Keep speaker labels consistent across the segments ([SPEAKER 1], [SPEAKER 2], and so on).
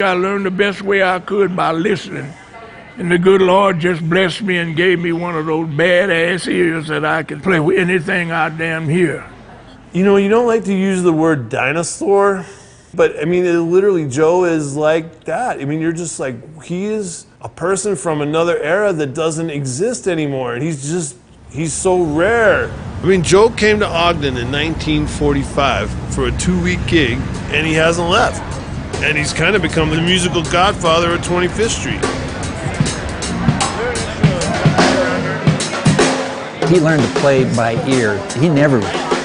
[SPEAKER 1] I learned the best way I could by listening. And the good Lord just blessed me and gave me one of those badass ears that I could play with anything I damn hear.
[SPEAKER 2] You know, you don't like to use the word dinosaur, but I mean, literally, Joe is like that. I mean, you're just like, he is a person from another era that doesn't exist anymore. And he's so rare. I mean, Joe came to Ogden in 1945 for a 2-week gig, and he hasn't left. And he's kind of become the musical godfather of 25th Street.
[SPEAKER 3] He learned to play by ear. He never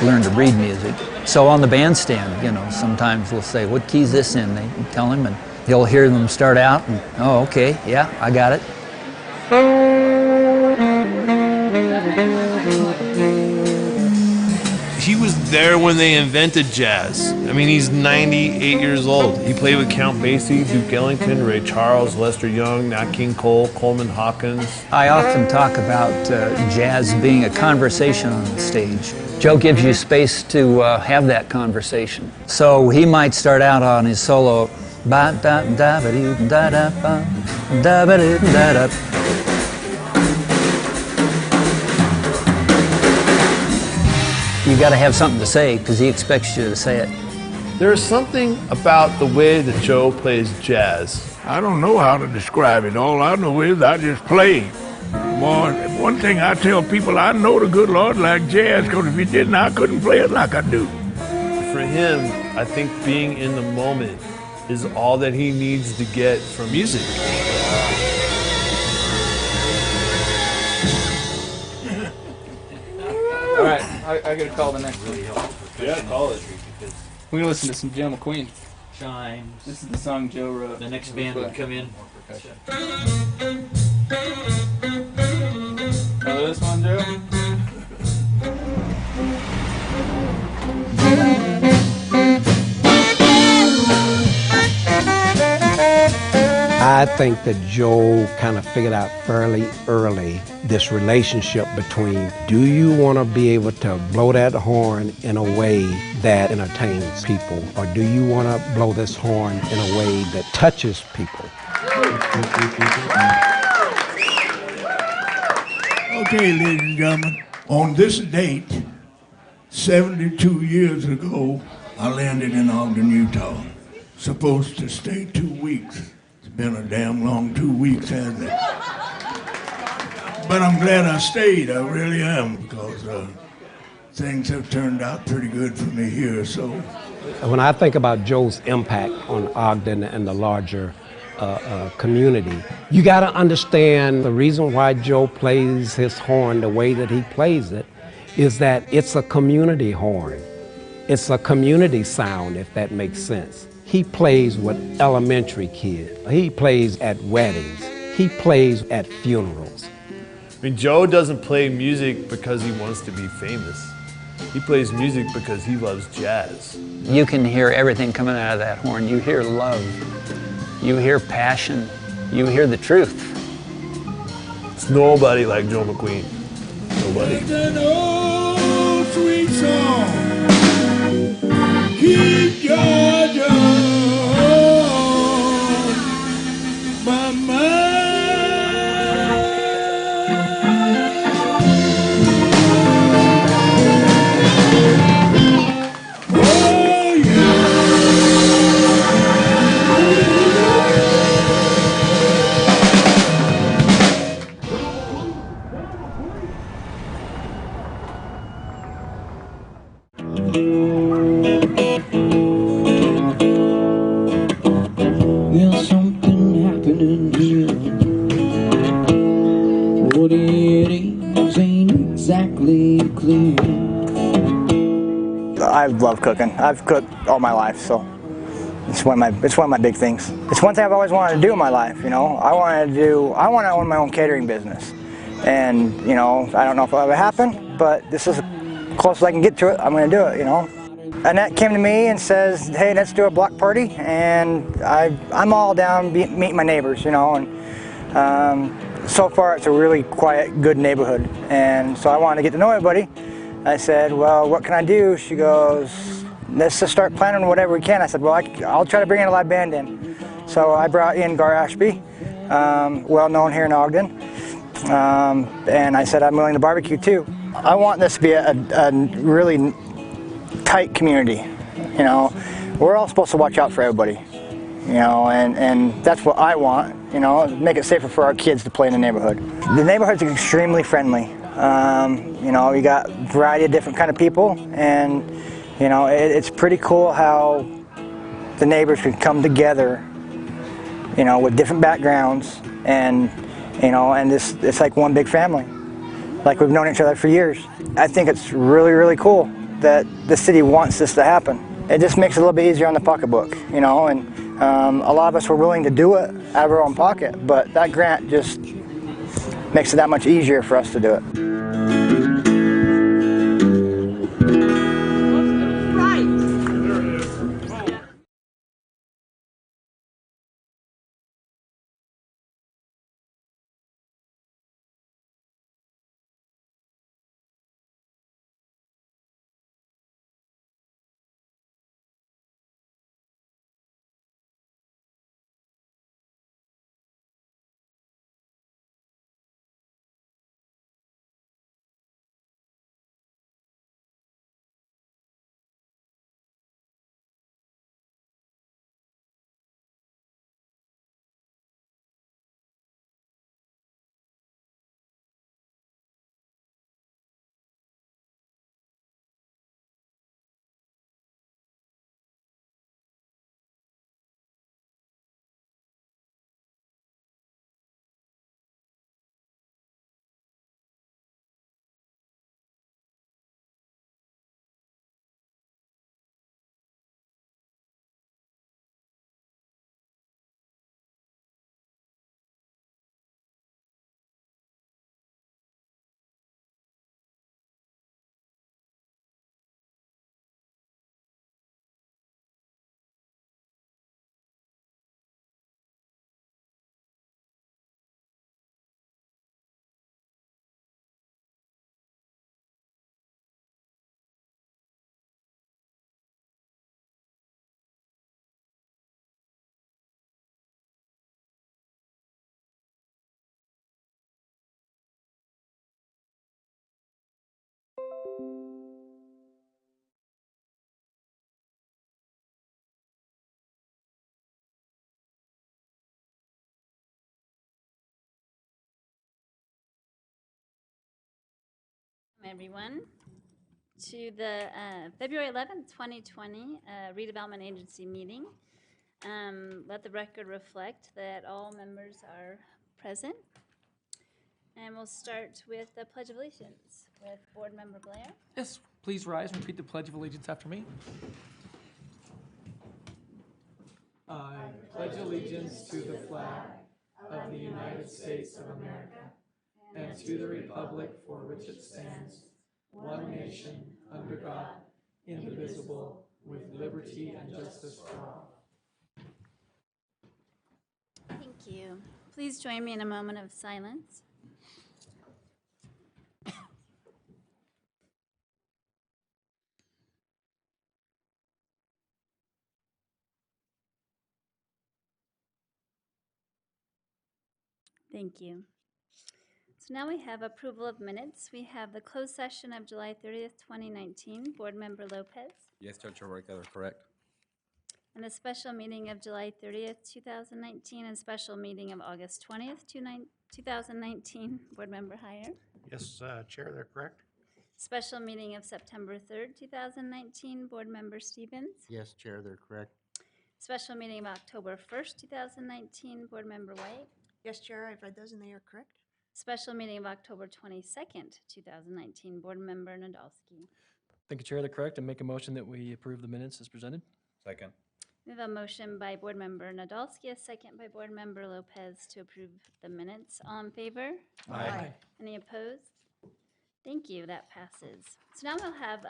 [SPEAKER 3] learned to read music. So on the bandstand, you know, sometimes we'll say, what key's this in? They tell him, and he'll hear them start out, and, oh, okay, yeah, I got it.
[SPEAKER 2] He was there when they invented jazz. I mean, he's 98 years old. He played with Count Basie, Duke Ellington, Ray Charles, Lester Young, Nat King Cole, Coleman Hawkins.
[SPEAKER 3] I often talk about jazz being a conversation on the stage. Joe gives you space to have that conversation. So he might start out on his solo, ba-da-da-ba-dee-da-da-ba, da-ba-dee-da-da. You got to have something to say because he expects you to say it.
[SPEAKER 2] There's something about the way that Joe plays jazz.
[SPEAKER 1] I don't know how to describe it. All I know is I just play. Boy, one thing I tell people, I know the good Lord like jazz, because if he didn't, I couldn't play it like I do.
[SPEAKER 2] For him, I think being in the moment is all that he needs to get from music.
[SPEAKER 4] All right, I gotta call the next one.
[SPEAKER 2] Yeah, call it.
[SPEAKER 4] We're gonna listen to some Joe McQueen.
[SPEAKER 5] Chimes.
[SPEAKER 4] This is the song Joe wrote.
[SPEAKER 5] The next band would come in.
[SPEAKER 4] Remember this one, Joe?
[SPEAKER 6] I think that Joe kind of figured out fairly early this relationship between, do you want to be able to blow that horn in a way that entertains people, or do you want to blow this horn in a way that touches people?
[SPEAKER 1] Okay, ladies and gentlemen, on this date, 72 years ago, I landed in Ogden, Utah. Supposed to stay 2 weeks. It's been a damn long 2 weeks, hasn't it? But I'm glad I stayed, I really am, because things have turned out pretty good for me here, so.
[SPEAKER 6] When I think about Joe's impact on Ogden and the larger community, you got to understand the reason why Joe plays his horn the way that he plays it is that it's a community horn. It's a community sound, if that makes sense. He plays with elementary kids. He plays at weddings. He plays at funerals.
[SPEAKER 2] I mean, Joe doesn't play music because he wants to be famous. He plays music because he loves jazz.
[SPEAKER 3] You can hear everything coming out of that horn. You hear love. You hear passion. You hear the truth.
[SPEAKER 2] It's nobody like Joe McQueen. Nobody.
[SPEAKER 1] It's an old sweet song. Keep Georgia on my mind. Oh, yeah.
[SPEAKER 7] There's something happening here. What it is ain't exactly clear.
[SPEAKER 8] I love cooking. I've cooked all my life, so it's one of my big things. It's one thing I've always wanted to do in my life, you know. I want to own my own catering business. And, you know, I don't know if it'll ever happen, but this is as close as I can get to it. I'm going to do it, you know. Annette came to me and says, hey, let's do a block party, and I'm all down meeting my neighbors, you know, and so far it's a really quiet, good neighborhood, and so I wanted to get to know everybody. I said, well, what can I do? She goes, let's just start planning whatever we can. I said, well, I'll try to bring in a live band in. So I brought in Gar Ashby, well known here in Ogden, and I said I'm willing to barbecue too. I want this to be a really tight community. You know, we're all supposed to watch out for everybody. You know, and that's what I want. You know, make it safer for our kids to play in the neighborhood. The neighborhood's extremely friendly. You know, you got a variety of different kind of people, and you know, it's pretty cool how the neighbors can come together, you know, with different backgrounds, and you know, and it's like one big family, like we've known each other for years. I think it's really, really cool that the city wants this to happen. It just makes it a little bit easier on the pocketbook, you know, and a lot of us were willing to do it out of our own pocket, but that grant just makes it that much easier for us to do it.
[SPEAKER 9] Everyone to the February 11th, 2020 Redevelopment Agency meeting. Let the record reflect that all members are present. And we'll start with the Pledge of Allegiance with Board Member Blair.
[SPEAKER 10] Yes, please rise and repeat the Pledge of Allegiance after me. I pledge allegiance to the flag of the United States of America and to the republic for which it stands, one nation, under God, indivisible, with liberty and justice for all.
[SPEAKER 9] Thank you. Please join me in a moment of silence. Thank you. So now we have approval of minutes. We have the closed session of July 30th, 2019. Board Member Lopez.
[SPEAKER 11] Yes, Judge O'Rourke, that is correct.
[SPEAKER 9] And the special meeting of July 30th, 2019, and special meeting of August 20th, 2019. Board Member Heyer.
[SPEAKER 12] Yes, Chair, they're correct.
[SPEAKER 9] Special meeting of September 3rd, 2019. Board Member Stevens.
[SPEAKER 12] Yes, Chair, they're correct.
[SPEAKER 9] Special meeting of October 1st, 2019. Board Member White.
[SPEAKER 13] Yes, Chair, I've read those and they are correct.
[SPEAKER 9] Special meeting of October 22nd, 2019. Board Member Nadolski.
[SPEAKER 10] Thank you, Chair, they're correct, and make a motion that we approve the minutes as presented.
[SPEAKER 11] Second.
[SPEAKER 9] We have a motion by Board Member Nadolski, a second by Board Member Lopez to approve the minutes. All in favor?
[SPEAKER 10] Aye.
[SPEAKER 9] Any opposed? Thank you, that passes. So now we'll have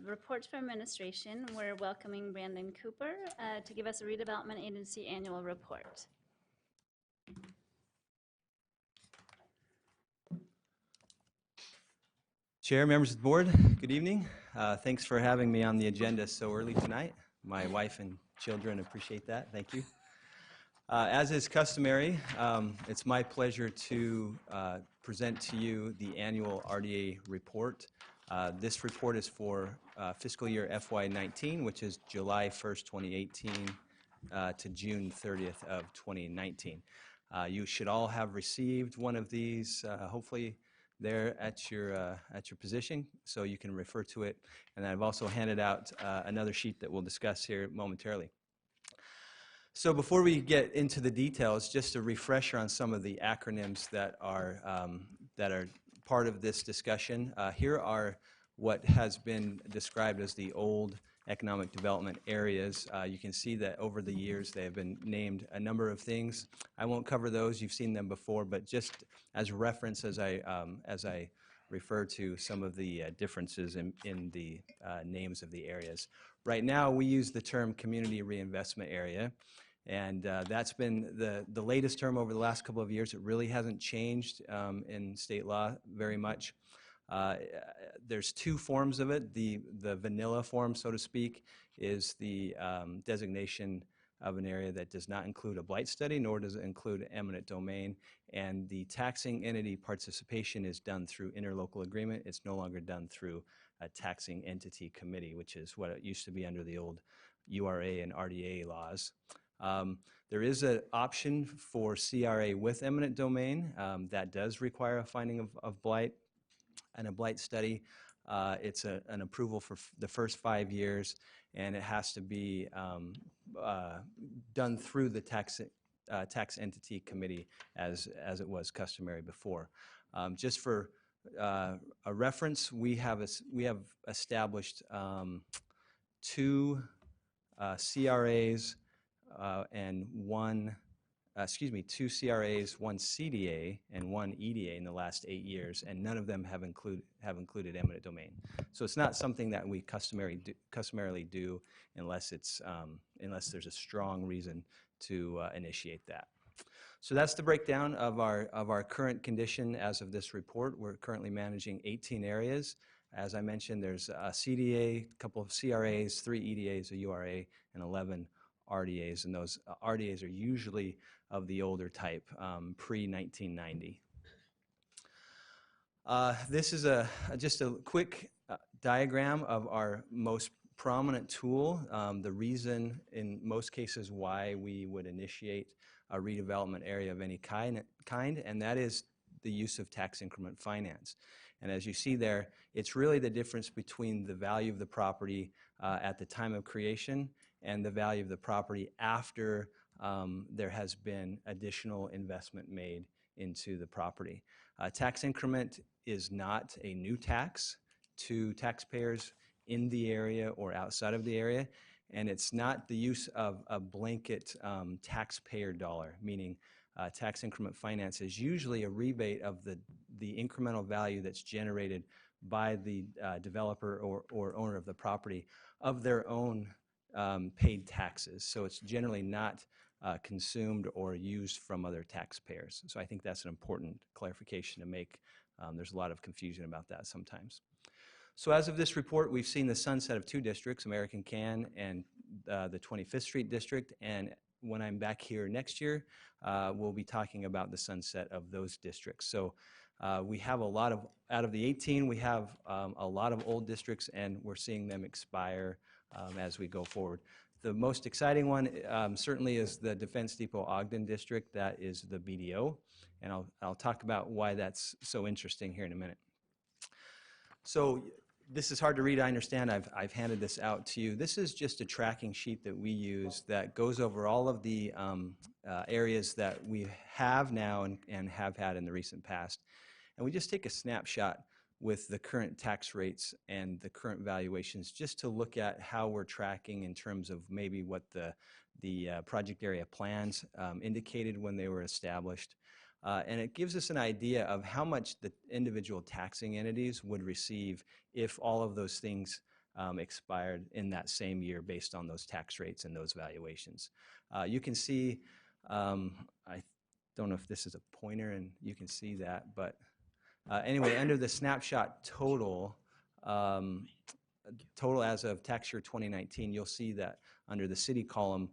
[SPEAKER 9] reports from administration. We're welcoming Brandon Cooper to give us a redevelopment agency annual report.
[SPEAKER 14] Chair, members of the board, good evening. Thanks for having me on the agenda so early tonight. My wife and children appreciate that. Thank you. As is customary, it's my pleasure to present to you the annual RDA report. This report is for fiscal year FY19, which is July 1st, 2018 to June 30th of 2019. You should all have received one of these, hopefully there at your position, so you can refer to it. And I've also handed out another sheet that we'll discuss here momentarily. So before we get into the details, just a refresher on some of the acronyms that are part of this discussion. Here are what has been described as the old economic development areas. You can see that over the years they have been named a number of things. I won't cover those, you've seen them before, but just as reference as I refer to some of the differences in the names of the areas. Right now we use the term community reinvestment area, and that's been the latest term over the last couple of years. It really hasn't changed in state law very much. There's two forms of it. The vanilla form, so to speak, is the designation of an area that does not include a blight study, nor does it include eminent domain, and the taxing entity participation is done through interlocal agreement. It's no longer done through a taxing entity committee, which is what it used to be under the old URA and RDA laws. There is an option for CRA with eminent domain. That does require a finding of blight and a blight study. It's an approval for the first 5 years, and it has to be done through the tax entity committee as it was customary before. Just for a reference, we have established two CRAs and two CRAs, one CDA, and one EDA in the last 8 years, and none of them have included eminent domain. So it's not something that we customarily do unless there's a strong reason to initiate that. So that's the breakdown of our current condition as of this report. We're currently managing 18 areas. As I mentioned, there's a CDA, a couple of CRAs, 3 EDAs, a URA, and 11 RDAs, and those RDAs are usually of the older type, pre-1990. This is just a quick diagram of our most prominent tool, the reason in most cases why we would initiate a redevelopment area of any kind, and that is the use of tax increment finance. And as you see there, it's really the difference between the value of the property at the time of creation and the value of the property after there has been additional investment made into the property. Tax increment is not a new tax to taxpayers in the area or outside of the area, and it's not the use of a blanket taxpayer dollar, meaning tax increment finance is usually a rebate of the incremental value that's generated by the developer or owner of the property of their own paid taxes. So it's generally not consumed or used from other taxpayers. So I think that's an important clarification to make. There's a lot of confusion about that sometimes. So as of this report, we've seen the sunset of 2 districts, American Can and the 25th Street District, and when I'm back here next year, we'll be talking about the sunset of those districts. So we have a lot of, out of the 18, we have a lot of old districts, and we're seeing them expire as we go forward. The most exciting one certainly is the Defense Depot Ogden District. That is the BDO, and I'll talk about why that's so interesting here in a minute. So this is hard to read, I understand. I've handed this out to you. This is just a tracking sheet that we use that goes over all of the areas that we have now and have had in the recent past. And we just take a snapshot with the current tax rates and the current valuations just to look at how we're tracking in terms of maybe what the project area plans indicated when they were established. And it gives us an idea of how much the individual taxing entities would receive if all of those things expired in that same year based on those tax rates and those valuations. You can see, I don't know if this is a pointer and you can see that, but anyway, under the snapshot total, total as of tax year 2019, you'll see that under the city column,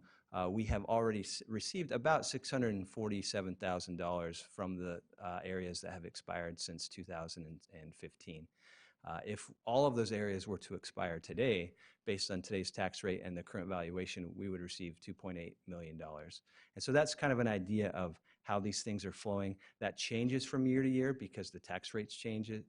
[SPEAKER 14] we have already received about $647,000 from the areas that have expired since 2015. If all of those areas were to expire today, based on today's tax rate and the current valuation, we would receive $2.8 million. And so that's kind of an idea of how these things are flowing. That changes from year to year because the tax rates change and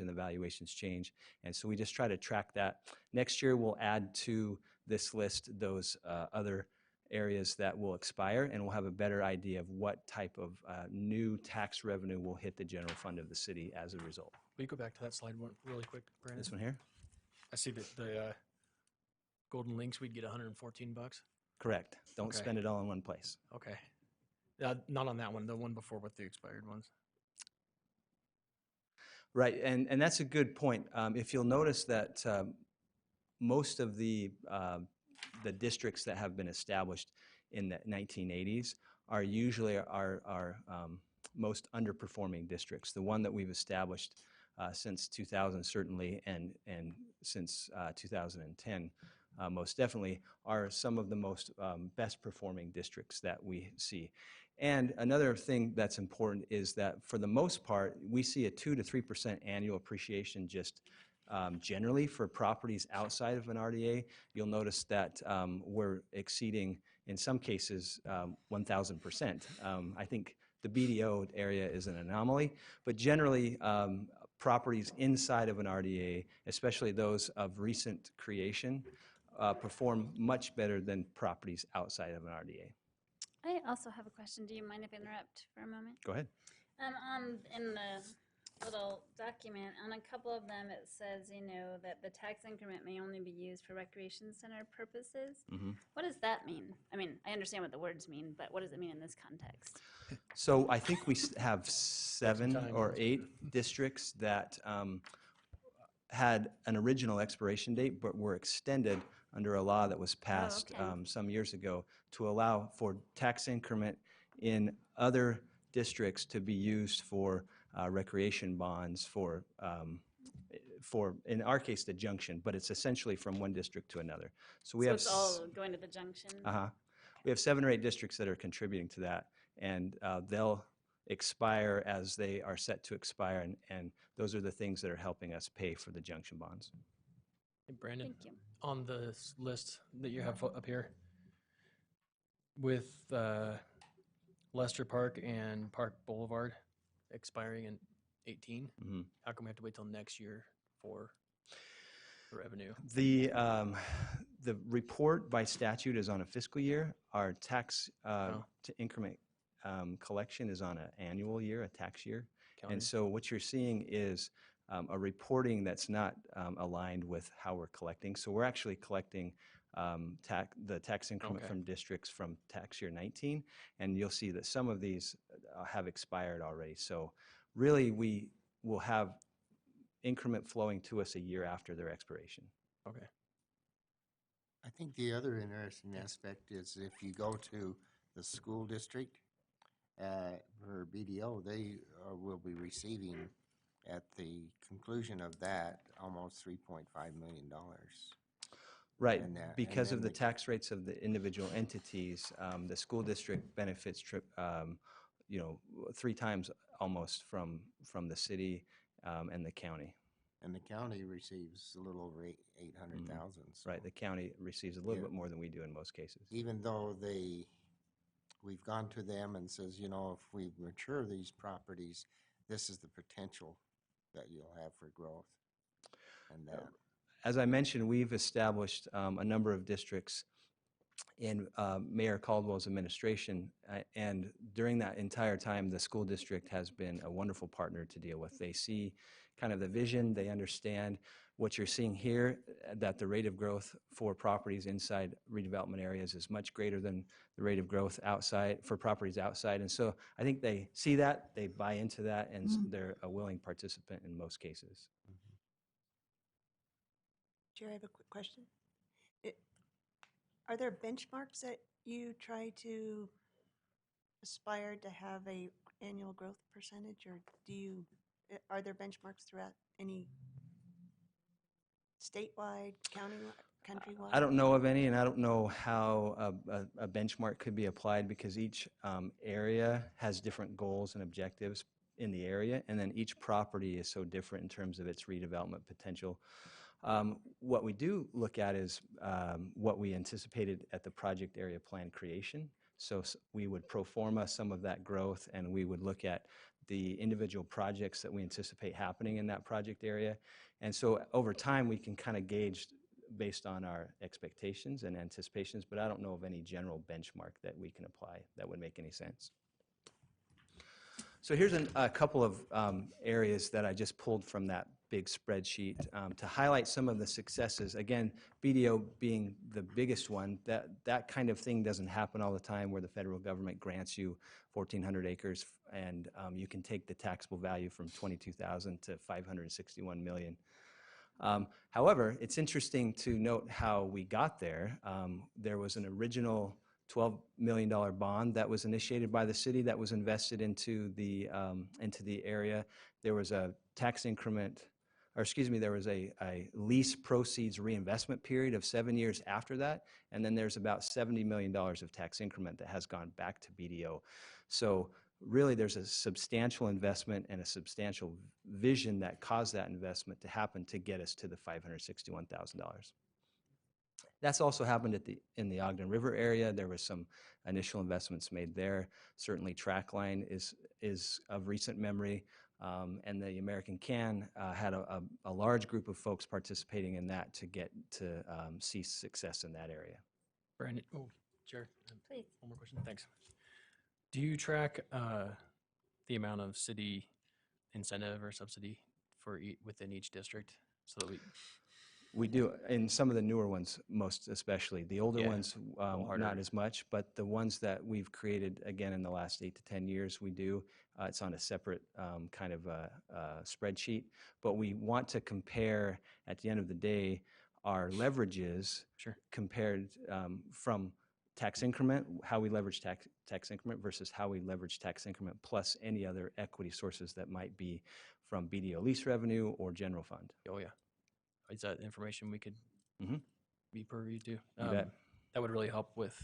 [SPEAKER 14] the valuations change. And so we just try to track that. Next year, we'll add to this list those other areas that will expire, and we'll have a better idea of what type of new tax revenue will hit the general fund of the city as a result.
[SPEAKER 15] Will you go back to that slide one really quick, Brandon?
[SPEAKER 14] This one here?
[SPEAKER 15] I see that the golden links, we'd get $114.
[SPEAKER 14] Correct. Don't
[SPEAKER 15] Okay.
[SPEAKER 14] spend it all in one place.
[SPEAKER 15] Okay. Not on that one, the one before with the expired ones.
[SPEAKER 14] Right, and that's a good point. If you'll notice that most of the districts that have been established in the 1980s are usually our most underperforming districts. The one that we've established since 2000 certainly, and since 2010 most definitely, are some of the most best performing districts that we see. And another thing that's important is that for the most part, we see a 2 to 3% annual appreciation just generally for properties outside of an RDA. You'll notice that we're exceeding, in some cases, 1,000%. I think the BDO area is an anomaly, but generally properties inside of an RDA, especially those of recent creation, perform much better than properties outside of an RDA.
[SPEAKER 9] I also have a question. Do you mind if I interrupt for a moment?
[SPEAKER 14] Go ahead.
[SPEAKER 9] In the little document, on a couple of them, it says, that the tax increment may only be used for recreation center purposes. What does that mean? I mean, I understand what the words mean, but what does it mean in this context?
[SPEAKER 14] So I think we have 7 or 8 districts that had an original expiration date, but were extended under a law that was passed some years ago to allow for tax increment in other districts to be used for recreation bonds for, in our case, the junction, but it's essentially from one district to another. So we have
[SPEAKER 9] it's all going to the junction?
[SPEAKER 14] We have 7 or 8 districts that are contributing to that, and they'll expire as they are set to expire, and those are the things that are helping us pay for the junction bonds.
[SPEAKER 15] Hey, Brandon,
[SPEAKER 9] Thank you.
[SPEAKER 15] on the list that you have up here, with Lester Park and Park Boulevard expiring in 18, how come we have to wait till next year for the revenue?
[SPEAKER 14] The report by statute is on a fiscal year. Our tax to increment collection is on an annual year, a tax year.
[SPEAKER 15] Calendar.
[SPEAKER 14] And so what you're seeing is a reporting that's not aligned with how we're collecting. So we're actually collecting the tax increment from districts from tax year 19, and you'll see that some of these have expired already. So really, we will have increment flowing to us a year after their expiration.
[SPEAKER 15] Okay.
[SPEAKER 12] I think the other interesting aspect is if you go to the school district for BDO, they will be receiving at the conclusion of that almost $3.5 million.
[SPEAKER 14] Right,
[SPEAKER 12] And,
[SPEAKER 14] because
[SPEAKER 12] and
[SPEAKER 14] of
[SPEAKER 12] then
[SPEAKER 14] the tax rates of the individual entities, the school district benefits 3 times almost from the city and the county.
[SPEAKER 12] And the county receives a little over 800,000. So
[SPEAKER 14] Right, the county receives a little bit more than we do in most cases.
[SPEAKER 12] even though we've gone to them and says, if we mature these properties, this is the potential that you'll have for growth. And that.
[SPEAKER 14] As I mentioned, we've established a number of districts in Mayor Caldwell's administration, and during that entire time, the school district has been a wonderful partner to deal with. They see kind of the vision, they understand what you're seeing here, that the rate of growth for properties inside redevelopment areas is much greater than the rate of growth outside for properties outside. And so I think they see that, they buy into that, and they're a willing participant in most cases.
[SPEAKER 13] Chair, I have a quick question. Are there benchmarks that you try to aspire to have a annual growth percentage, or are there benchmarks throughout any statewide, countywide? countrywide?
[SPEAKER 14] I don't know of any, and I don't know how a benchmark could be applied because each area has different goals and objectives in the area, and then each property is so different in terms of its redevelopment potential. What we do look at is what we anticipated at the project area plan creation. So we would pro forma some of that growth, and we would look at the individual projects that we anticipate happening in that project area. And so over time, we can kind of gauge based on our expectations and anticipations, but I don't know of any general benchmark that we can apply that would make any sense. So here's a couple of areas that I just pulled from that big spreadsheet to highlight some of the successes. Again, BDO being the biggest one, that kind of thing doesn't happen all the time where the federal government grants you 1,400 acres and you can take the taxable value from 22,000 to 561 million. However, it's interesting to note how we got there. There was an original $12 million bond that was initiated by the city that was invested into the area. There was a tax increment, or excuse me, there was a lease proceeds reinvestment period of 7 years after that, and then there's about $70 million of tax increment that has gone back to BDO. So really there's a substantial investment and a substantial vision that caused that investment to happen to get us to the $561,000. That's also happened in the Ogden River area. There was some initial investments made there. Certainly Trackline is of recent memory, and the American Can had a large group of folks participating in that to get to see success in that area.
[SPEAKER 15] Brandon, Chair,
[SPEAKER 9] Please.
[SPEAKER 15] one more question. Thanks. Do you track the amount of city incentive or subsidy for within each district so that
[SPEAKER 14] we do in some of the newer ones, most especially. The older ones, not as much, but the ones that we've created again in the last 8 to 10 years, we do. It's on a separate kind of spreadsheet, but we want to compare at the end of the day our leverages compared from tax increment, how we leverage tax increment versus how we leverage tax increment plus any other equity sources that might be from BDO lease revenue or general fund.
[SPEAKER 15] Oh yeah. Is that information we could be privy to?
[SPEAKER 14] You bet.
[SPEAKER 15] That would really help with,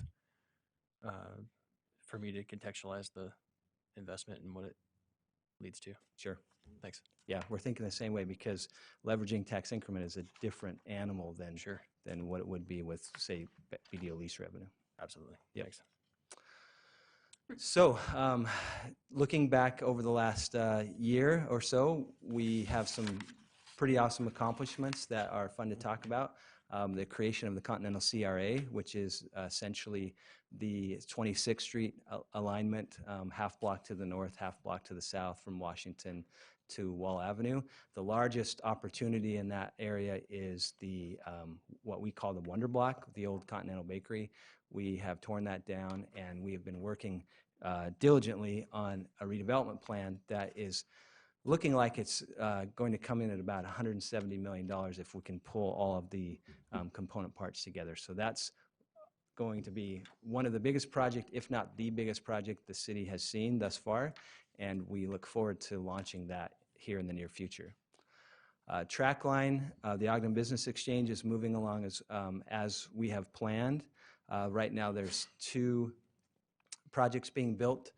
[SPEAKER 15] for me to contextualize the investment and what it leads to.
[SPEAKER 14] Sure.
[SPEAKER 15] Thanks.
[SPEAKER 14] Yeah, we're thinking the same way because leveraging tax increment is a different animal than what it would be with, say, BDO lease revenue.
[SPEAKER 15] Absolutely.
[SPEAKER 14] Yep.
[SPEAKER 15] Thanks.
[SPEAKER 14] So, looking back over the last year or so, we have some pretty awesome accomplishments that are fun to talk about. The creation of the Continental CRA, which is essentially the 26th Street alignment, half block to the north, half block to the south from Washington to Wall Avenue. The largest opportunity in that area is the what we call the Wonder Block, the old Continental Bakery. We have torn that down, and we have been working diligently on a redevelopment plan that is looking like it's going to come in at about $170 million if we can pull all of the component parts together. So that's going to be one of the biggest projects, if not the biggest project the city has seen thus far, and we look forward to launching that here in the near future. Trackline, the Ogden Business Exchange is moving along as we have planned. Right now there's 2 projects being built.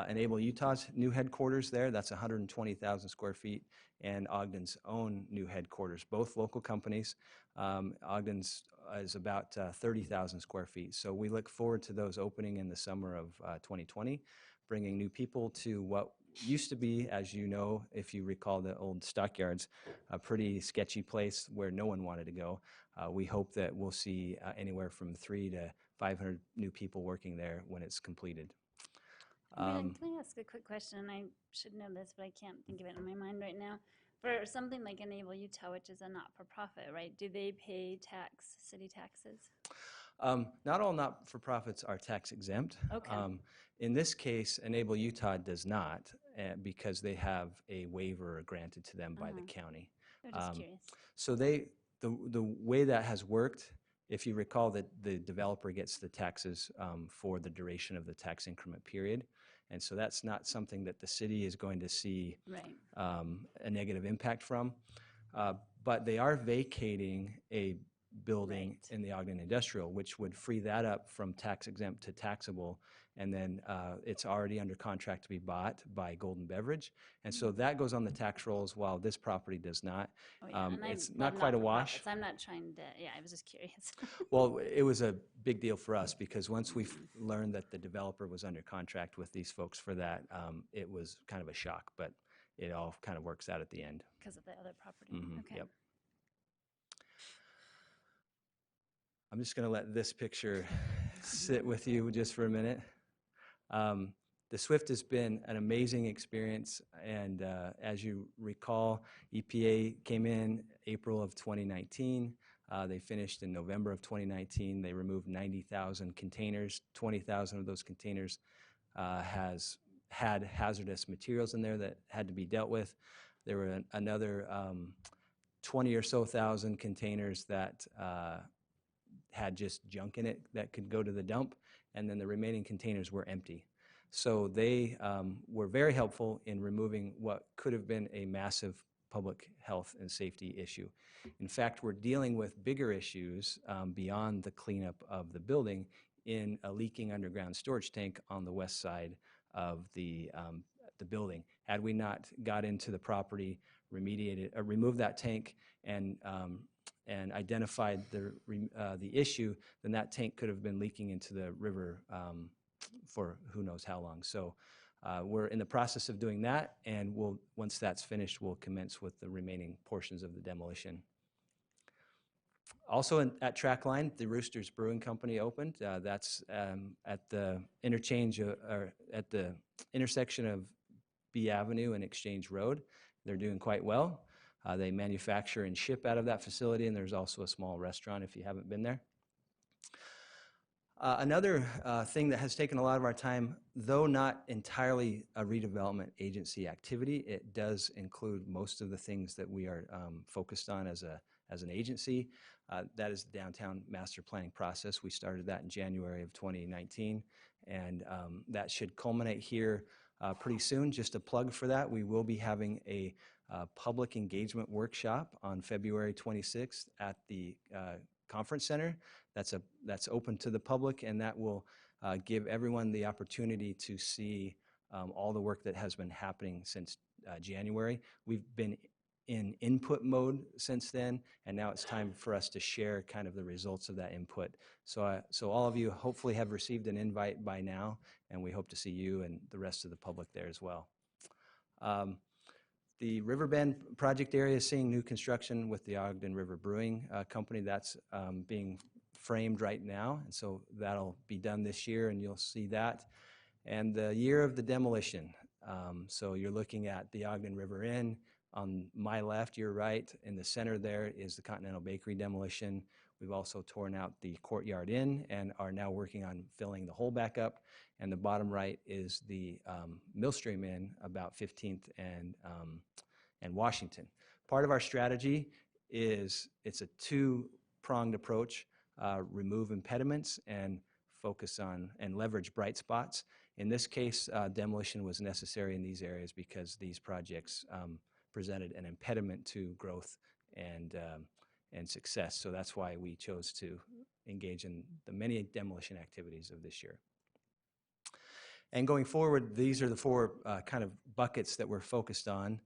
[SPEAKER 14] Enable Utah's new headquarters there, that's 120,000 square feet, and Ogden's own new headquarters, both local companies. Ogden's is about 30,000 square feet. So we look forward to those opening in the summer of 2020, bringing new people to what used to be, as you know, if you recall the old stockyards, a pretty sketchy place where no one wanted to go. We hope that we'll see anywhere from 300 to 500 new people working there when it's completed.
[SPEAKER 9] Can I ask a quick question? I should know this, but I can't think of it in my mind right now. For something like Enable Utah, which is a not-for-profit, right? Do they pay city taxes?
[SPEAKER 14] Not all not-for-profits are tax exempt.
[SPEAKER 9] Okay.
[SPEAKER 14] In this case, Enable Utah does not because they have a waiver granted to them by the county.
[SPEAKER 9] I'm just curious.
[SPEAKER 14] So the way that has worked, if you recall that the developer gets the taxes for the duration of the tax increment period, and so that's not something that the city is going to see a negative impact from. But they are vacating a building in the Ogden Industrial, which would free that up from tax exempt to taxable. And then it's already under contract to be bought by Golden Beverage. And so that goes on the tax rolls while this property does not.
[SPEAKER 9] Oh, yeah, and
[SPEAKER 14] It's
[SPEAKER 9] I
[SPEAKER 14] not
[SPEAKER 9] love
[SPEAKER 14] quite a wash.
[SPEAKER 9] not-for-profits. I'm not trying to, yeah, I was just curious.
[SPEAKER 14] Well, it was a big deal for us because once we learned that the developer was under contract with these folks for that, it was kind of a shock, but it all kind of works out at the end.
[SPEAKER 9] Because of the other property. Okay.
[SPEAKER 14] Yep. I'm just going to let this picture sit with you just for a minute. The SWIFT has been an amazing experience, and as you recall, EPA came in April of 2019. They finished in November of 2019. They removed 90,000 containers. 20,000 of those containers had hazardous materials in there that had to be dealt with. There were another 20 or so thousand containers that had just junk in it that could go to the dump, and then the remaining containers were empty. So they were very helpful in removing what could have been a massive public health and safety issue. In fact, we're dealing with bigger issues beyond the cleanup of the building in a leaking underground storage tank on the west side of the building. Had we not got into the property, removed that tank, and identified the issue, then that tank could have been leaking into the river for who knows how long. So we're in the process of doing that, and once that's finished, we'll commence with the remaining portions of the demolition. Also at Trackline, the Roosters Brewing Company opened. That's at the interchange or at the intersection of B Avenue and Exchange Road. They're doing quite well. They manufacture and ship out of that facility, and there's also a small restaurant if you haven't been there. Another thing that has taken a lot of our time, though not entirely a redevelopment agency activity, it does include most of the things that we are focused on as an agency. That is the downtown master planning process. We started that in January of 2019, and that should culminate here pretty soon. Just a plug for that, we will be having a public engagement workshop on February 26th at the conference center. That's open to the public, and that will give everyone the opportunity to see all the work that has been happening since January. We've been in input mode since then, and now it's time for us to share kind of the results of that input. So all of you hopefully have received an invite by now, and we hope to see you and the rest of the public there as well. The Riverbend project area is seeing new construction with the Ogden River Brewing Company. That's being framed right now, and so that'll be done this year, and you'll see that. And the year of the demolition. So you're looking at the Ogden River Inn. On my left, your right, in the center there is the Continental Bakery demolition. We've also torn out the Courtyard Inn and are now working on filling the hole back up. And the bottom right is the Millstream Inn, about 15th and Washington. Part of our strategy is it's a two-pronged approach, remove impediments and focus on and leverage bright spots. In this case, demolition was necessary in these areas because these projects presented an impediment to growth and success. So that's why we chose to engage in the many demolition activities of this year. And going forward, these are the four kind of buckets that we're focused on.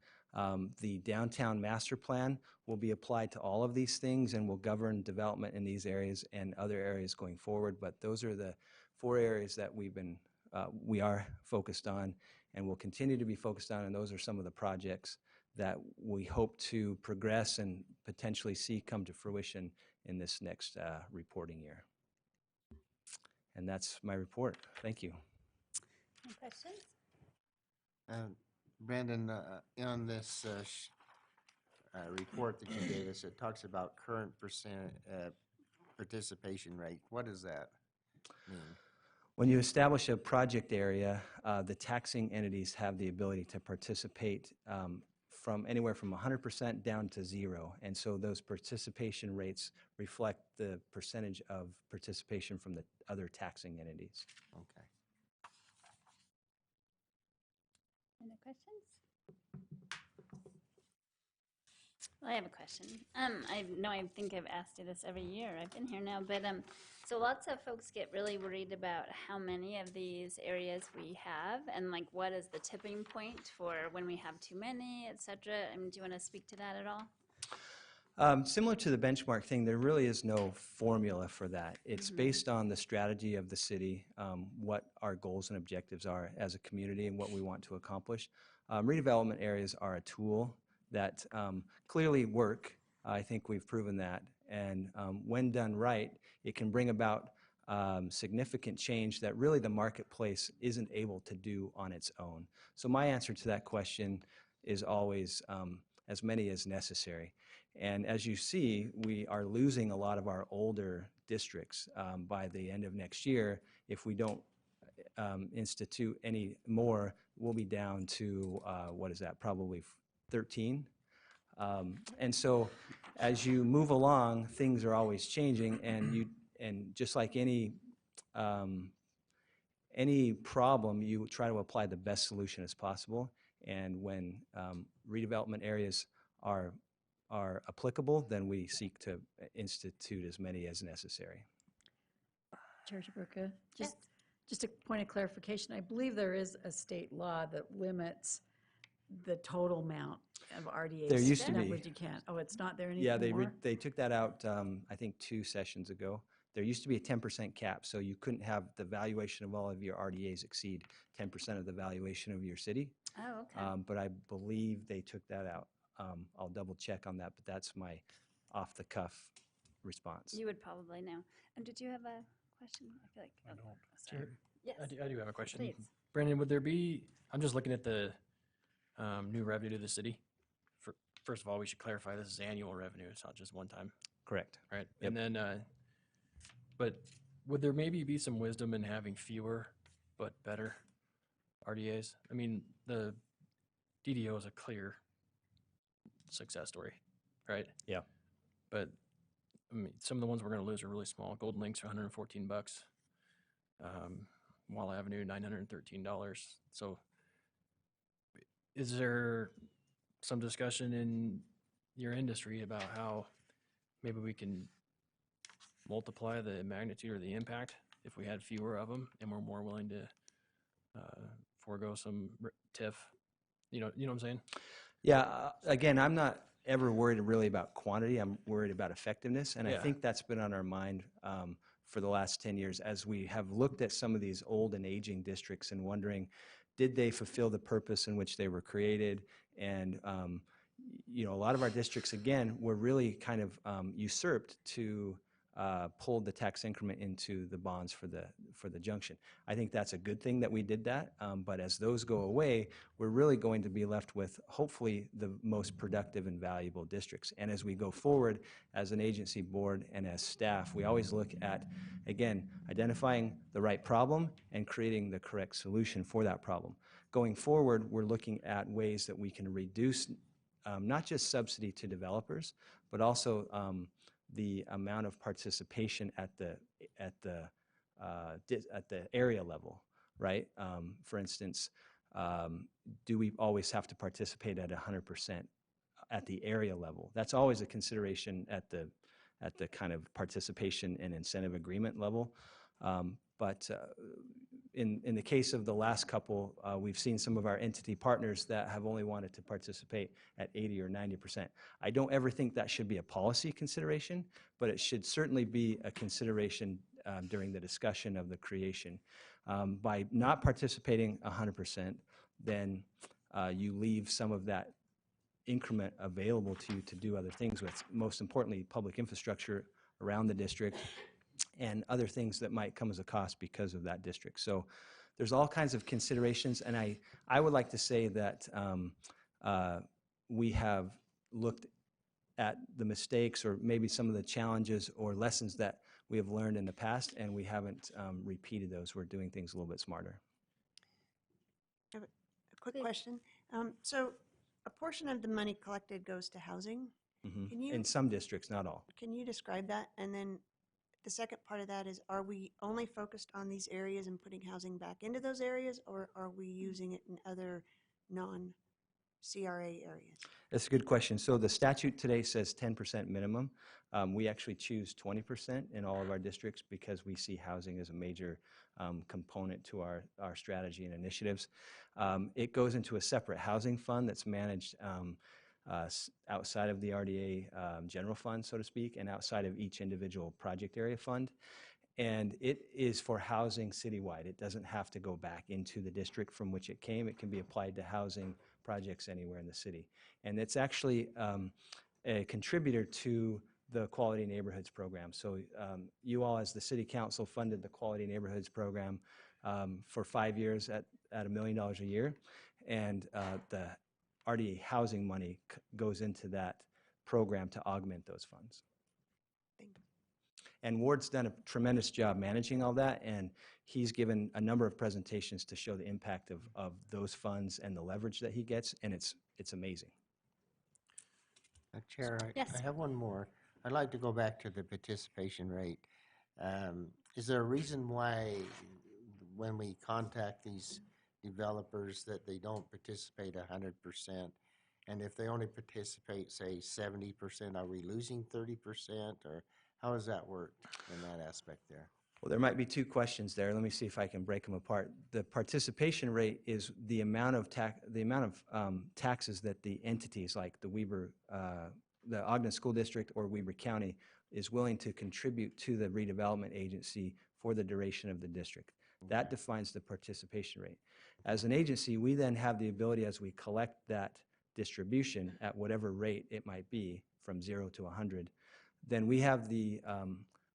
[SPEAKER 14] The downtown master plan will be applied to all of these things and will govern development in these areas and other areas going forward. But those are the four areas that we are focused on and will continue to be focused on. And those are some of the projects that we hope to progress and potentially see come to fruition in this next reporting year. And that's my report. Thank you.
[SPEAKER 9] Any questions?
[SPEAKER 12] Brandon, on this report that you gave us, it talks about current participation rate. What does that mean?
[SPEAKER 14] When you establish a project area, the taxing entities have the ability to participate from anywhere from 100% down to 0. And so those participation rates reflect the percentage of participation from the other taxing entities.
[SPEAKER 12] Okay.
[SPEAKER 9] Any questions? Well, I have a question. I know I think I've asked you this every year. I've been here now, but so lots of folks get really worried about how many of these areas we have, and like what is the tipping point for when we have too many, et cetera. Do you want to speak to that at all?
[SPEAKER 14] Similar to the benchmark thing, there really is no formula for that. It's based on the strategy of the city, what our goals and objectives are as a community and what we want to accomplish. Redevelopment areas are a tool that clearly work. I think we've proven that. And when done right, it can bring about significant change that really the marketplace isn't able to do on its own. So my answer to that question is always as many as necessary. And as you see, we are losing a lot of our older districts by the end of next year. If we don't institute any more, we'll be down to, what is that, probably 13. And so as you move along, things are always changing, and just like any problem, you try to apply the best solution as possible. And when redevelopment areas are applicable, then we seek to institute as many as necessary.
[SPEAKER 16] Chair Jaburka, just a point of clarification. I believe there is a state law that limits the total amount of RDAs.
[SPEAKER 14] There used to be.
[SPEAKER 16] You can't. Oh, it's not there anymore?
[SPEAKER 14] Yeah, they took that out, I think, 2 sessions ago. There used to be a 10% cap, so you couldn't have the valuation of all of your RDAs exceed 10% of the valuation of your city.
[SPEAKER 9] Oh, okay.
[SPEAKER 14] But I believe they took that out. I'll double check on that, but that's my off-the-cuff response.
[SPEAKER 9] You would probably know. Did you have a question? I feel like
[SPEAKER 15] I don't.
[SPEAKER 9] sorry. Yes.
[SPEAKER 15] I do have a question.
[SPEAKER 9] Please.
[SPEAKER 15] Brandon, would there be, I'm just looking at the new revenue to the city. First of all, we should clarify this is annual revenue. It's not just one time.
[SPEAKER 14] Correct.
[SPEAKER 15] Right.
[SPEAKER 14] Yep.
[SPEAKER 15] And then, but would there maybe be some wisdom in having fewer but better RDAs? I mean, the DDO is a clear success story, right?
[SPEAKER 14] Yeah.
[SPEAKER 15] But I mean, some of the ones we're going to lose are really small. Golden Links are $114. Wall Avenue, $913. So is there some discussion in your industry about how maybe we can multiply the magnitude or the impact if we had fewer of them and we're more willing to forego some TIF? You know what I'm saying?
[SPEAKER 14] Yeah, again, I'm not ever worried really about quantity. I'm worried about effectiveness, and I think that's been on our mind for the last 10 years as we have looked at some of these old and aging districts and wondering, did they fulfill the purpose in which they were created? And a lot of our districts, again, were really kind of usurped to pull the tax increment into the bonds for the junction. I think that's a good thing that we did that, but as those go away, we're really going to be left with hopefully the most productive and valuable districts. And as we go forward as an agency board and as staff, we always look at, again, identifying the right problem and creating the correct solution for that problem. Going forward, we're looking at ways that we can reduce not just subsidy to developers, but also the amount of participation at the area level, right? For instance, do we always have to participate at 100% at the area level? That's always a consideration at the kind of participation and incentive agreement level. But in the case of the last couple, we've seen some of our entity partners that have only wanted to participate at 80 or 90%. I don't ever think that should be a policy consideration, but it should certainly be a consideration during the discussion of the creation. By not participating 100%, then you leave some of that increment available to you to do other things with, most importantly, public infrastructure around the district, and other things that might come as a cost because of that district. So there's all kinds of considerations, and I would like to say that we have looked at the mistakes or maybe some of the challenges or lessons that we have learned in the past, and we haven't repeated those. We're doing things a little bit smarter.
[SPEAKER 13] I have a quick question. So a portion of the money collected goes to housing. Can you,
[SPEAKER 14] in some districts, not all.
[SPEAKER 13] Can you describe that? And then the second part of that is, are we only focused on these areas and putting housing back into those areas, or are we using it in other CRA areas?
[SPEAKER 14] That's a good question. So the statute today says 10% minimum. We actually choose 20% in all of our districts because we see housing as a major component to our strategy and initiatives. It goes into a separate housing fund that's managed outside of the RDA general fund, so to speak, and outside of each individual project area fund. And it is for housing citywide. It doesn't have to go back into the district from which it came. It can be applied to housing projects anywhere in the city. And it's actually a contributor to the Quality Neighborhoods program. So you all, as the City Council, funded the Quality Neighborhoods program for 5 years at $1 million a year. And the RDA housing money goes into that program to augment those funds. And Ward's done a tremendous job managing all that, and he's given a number of presentations to show the impact of those funds and the leverage that he gets, and it's amazing.
[SPEAKER 12] Chair,
[SPEAKER 9] Yes.
[SPEAKER 12] I have one more. I'd like to go back to the participation rate. Is there a reason why when we contact these developers that they don't participate 100%? And if they only participate, say, 70%, are we losing 30%? Or how does that work in that aspect there?
[SPEAKER 14] Well, there might be two questions there. Let me see if I can break them apart. The participation rate is the amount of taxes that the entities like the the Ogden School District or Weber County is willing to contribute to the redevelopment agency for the duration of the district. That defines the participation rate. As an agency, we then have the ability, as we collect that distribution at whatever rate it might be, from 0 to 100, then we have the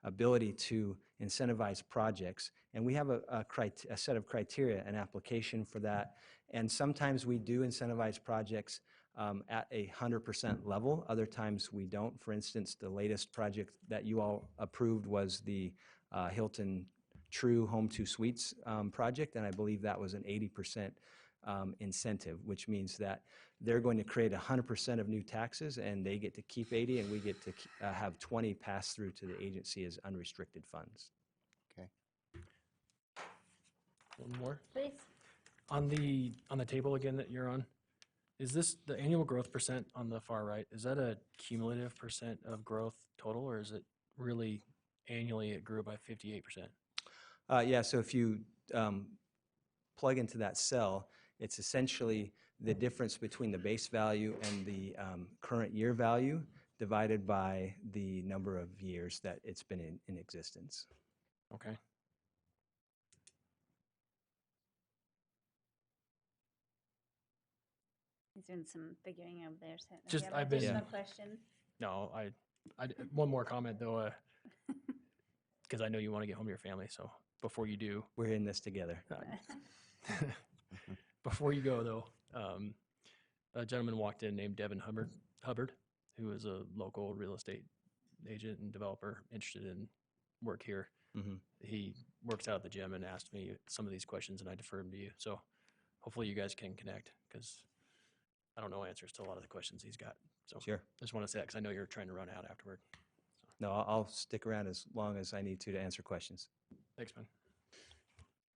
[SPEAKER 14] ability to incentivize projects, and we have a set of criteria, an application for that, and sometimes we do incentivize projects at a 100% level. Other times we don't. For instance, the latest project that you all approved was the Hilton True Home 2 Suites project, and I believe that was an 80% incentive, which means that they're going to create 100% of new taxes, and they get to keep 80, and we get to have 20 pass through to the agency as unrestricted funds.
[SPEAKER 12] Okay.
[SPEAKER 15] One more?
[SPEAKER 9] Please.
[SPEAKER 15] On the table again that you're on, is this the annual growth percent on the far right? Is that a cumulative percent of growth total, or is it really annually it grew by 58%?
[SPEAKER 14] Yeah, so if you plug into that cell, it's essentially the difference between the base value and the current year value divided by the number of years that it's been in existence.
[SPEAKER 15] Okay.
[SPEAKER 9] He's doing some figuring over there. So if
[SPEAKER 15] Just
[SPEAKER 9] you have
[SPEAKER 15] I've been.
[SPEAKER 9] additional questions.
[SPEAKER 15] No, I one more comment though, because I know you want to get home to your family. So before you do,
[SPEAKER 14] we're in this together.
[SPEAKER 15] Before you go though, a gentleman walked in named Devin Hubbard, who is a local real estate agent and developer interested in work here.
[SPEAKER 14] Mm-hmm.
[SPEAKER 15] He works out at the gym and asked me some of these questions, and I deferred them to you. So hopefully you guys can connect, because I don't know answers to a lot of the questions he's got. So
[SPEAKER 14] Sure.
[SPEAKER 15] I just want to say that because I know you're trying to run out afterward.
[SPEAKER 14] No, I'll stick around as long as I need to answer questions.
[SPEAKER 15] Thanks, man.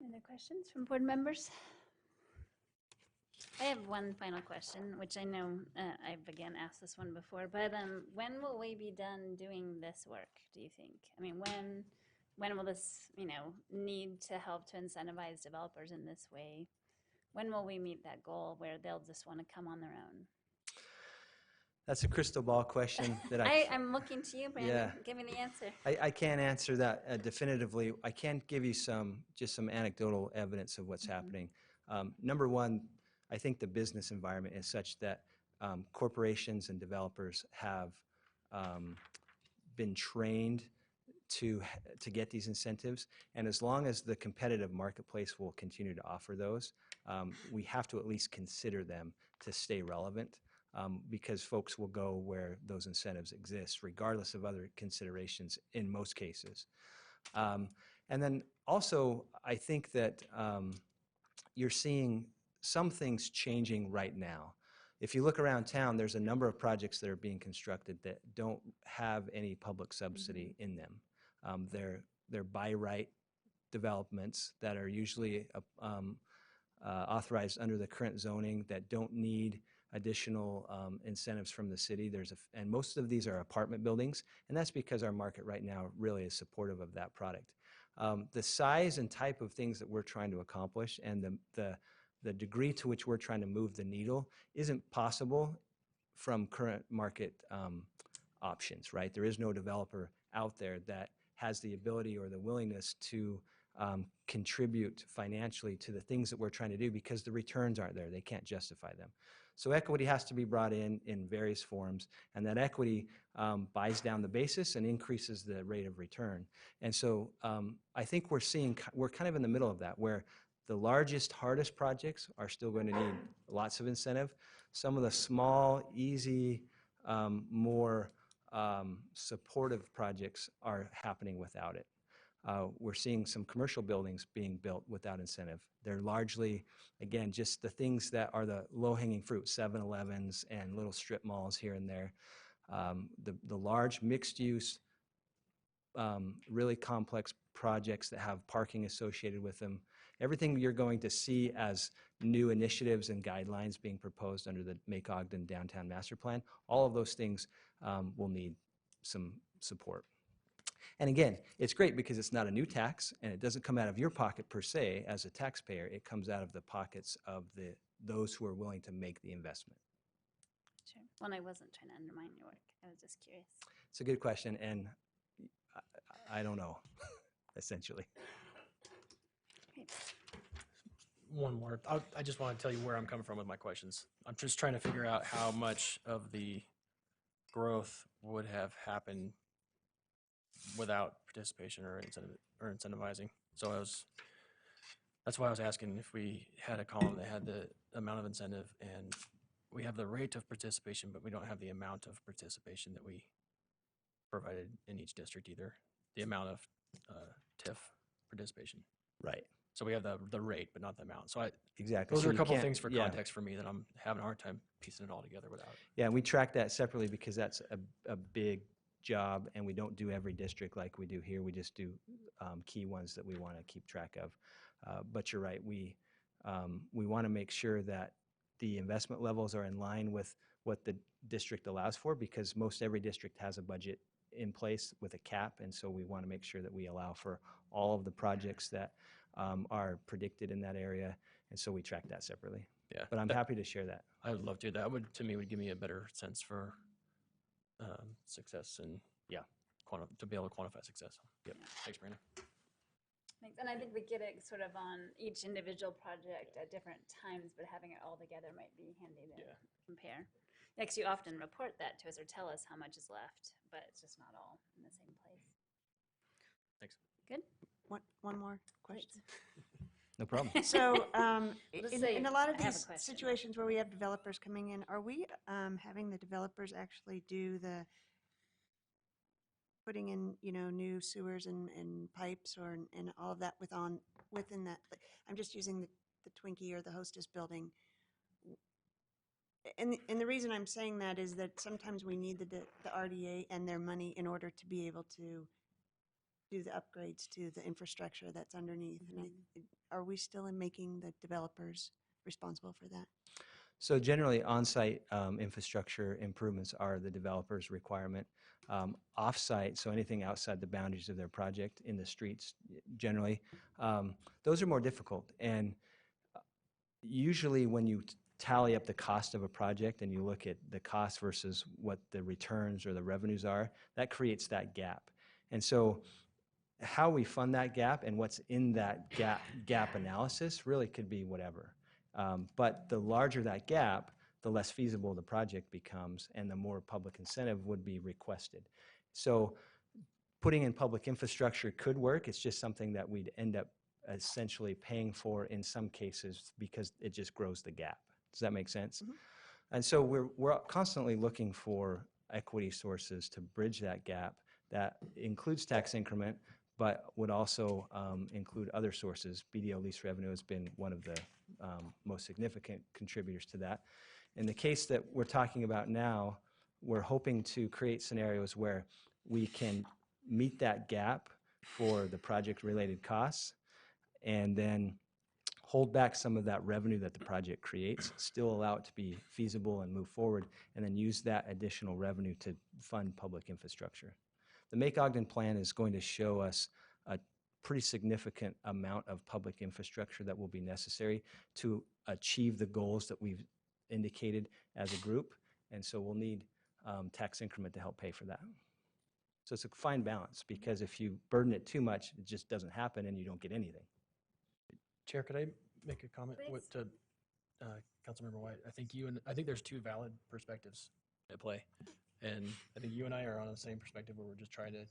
[SPEAKER 9] Other questions from board members? I have one final question, which I know I've again asked this one before, but when will we be done doing this work, do you think? I mean, when will this, need to help to incentivize developers in this way? When will we meet that goal where they'll just want to come on their own?
[SPEAKER 14] That's a crystal ball question that
[SPEAKER 9] I'm looking to you, Brandon.
[SPEAKER 14] Yeah.
[SPEAKER 9] Give me the answer.
[SPEAKER 14] I can't answer that definitively. I can give you just some anecdotal evidence of what's happening. Number one, I think the business environment is such that corporations and developers have been trained to get these incentives, and as long as the competitive marketplace will continue to offer those, we have to at least consider them to stay relevant, because folks will go where those incentives exist, regardless of other considerations in most cases. And then also, I think that you're seeing some things changing right now. If you look around town, there's a number of projects that are being constructed that don't have any public subsidy in them. They're by right developments that are usually authorized under the current zoning that don't need additional incentives from the city. And most of these are apartment buildings, and that's because our market right now really is supportive of that product. The size and type of things that we're trying to accomplish and the degree to which we're trying to move the needle isn't possible from current market options, right? There is no developer out there that has the ability or the willingness to contribute financially to the things that we're trying to do because the returns aren't there. They can't justify them. So equity has to be brought in various forms, and that equity buys down the basis and increases the rate of return. And so I think we're kind of in the middle of that, where the largest, hardest projects are still going to need lots of incentive. Some of the small, easy, more supportive projects are happening without it. We're seeing some commercial buildings being built without incentive. They're largely, again, just the things that are the low-hanging fruit, 7-Elevens and little strip malls here and there. The large mixed-use, really complex projects that have parking associated with them, everything you're going to see as new initiatives and guidelines being proposed under the Make Ogden Downtown Master Plan, all of those things will need some support. And again, it's great because it's not a new tax and it doesn't come out of your pocket per se as a taxpayer. It comes out of the pockets of those who are willing to make the investment.
[SPEAKER 9] Sure. Well, I wasn't trying to undermine your work. I was just curious.
[SPEAKER 14] It's a good question, and I don't know, essentially.
[SPEAKER 9] Great.
[SPEAKER 15] One more. I just want to tell you where I'm coming from with my questions. I'm just trying to figure out how much of the growth would have happened without participation or incentivizing. So that's why I was asking if we had a column that had the amount of incentive, and we have the rate of participation, but we don't have the amount of participation that we provided in each district either. The amount of TIF participation.
[SPEAKER 14] Right.
[SPEAKER 15] So we have the rate, but not the amount. So
[SPEAKER 14] exactly.
[SPEAKER 15] Those
[SPEAKER 14] So
[SPEAKER 15] are a
[SPEAKER 14] you
[SPEAKER 15] couple
[SPEAKER 14] can't-
[SPEAKER 15] things for
[SPEAKER 14] yeah.
[SPEAKER 15] context for me that I'm having a hard time piecing it all together without.
[SPEAKER 14] Yeah, and we track that separately because that's a big job, and we don't do every district like we do here. We just do key ones that we want to keep track of. But you're right, we want to make sure that the investment levels are in line with what the district allows for, because most every district has a budget in place with a cap, and so we want to make sure that we allow for all of the projects that are predicted in that area, and so we track that separately.
[SPEAKER 15] Yeah,
[SPEAKER 14] but I'm happy to share that.
[SPEAKER 15] I would love to. That would, to me, would give me a better sense for success and to be able to quantify success. Yep. Thanks, Brandon.
[SPEAKER 9] Thanks. And I think we get it sort of on each individual project at different times, but having it all together might be handy to compare. Yeah, 'cause you often report that to us or tell us how much is left, but it's just not all in the same place.
[SPEAKER 15] Thanks.
[SPEAKER 9] Good.
[SPEAKER 13] One more question.
[SPEAKER 14] No problem.
[SPEAKER 13] So
[SPEAKER 9] Let's
[SPEAKER 13] in
[SPEAKER 9] say
[SPEAKER 13] a lot of
[SPEAKER 9] I have a
[SPEAKER 13] these
[SPEAKER 9] question.
[SPEAKER 13] situations where we have developers coming in, are we having the developers actually do the putting in, new sewers and pipes and all of that within that? I'm just using the Twinkie or the Hostess building. And the reason I'm saying that is that sometimes we need the RDA and their money in order to be able to do the upgrades to the infrastructure that's underneath. And are we still making the developers responsible for that?
[SPEAKER 14] So generally, on-site infrastructure improvements are the developer's requirement. Off-site, so anything outside the boundaries of their project in the streets, generally, those are more difficult. And usually when you tally up the cost of a project and you look at the cost versus what the returns or the revenues are, that creates that gap. And so how we fund that gap and what's in that gap analysis really could be whatever. But the larger that gap, the less feasible the project becomes and the more public incentive would be requested. So putting in public infrastructure could work. It's just something that we'd end up essentially paying for in some cases because it just grows the gap. Does that make sense? Mm-hmm. And so we're constantly looking for equity sources to bridge that gap. That includes tax increment, but would also include other sources. BDO lease revenue has been one of the most significant contributors to that. In the case that we're talking about now, we're hoping to create scenarios where we can meet that gap for the project-related costs, and then hold back some of that revenue that the project creates, still allow it to be feasible and move forward, and then use that additional revenue to fund public infrastructure. The Make Ogden plan is going to show us a pretty significant amount of public infrastructure that will be necessary to achieve the goals that we've indicated as a group, and so we'll need tax increment to help pay for that. So it's a fine balance, because if you burden it too much, it just doesn't happen and you don't get anything.
[SPEAKER 15] Chair, could I make a comment to Councilmember White? I think there's two valid perspectives at play, and I think you and I are on the same perspective where we're just trying to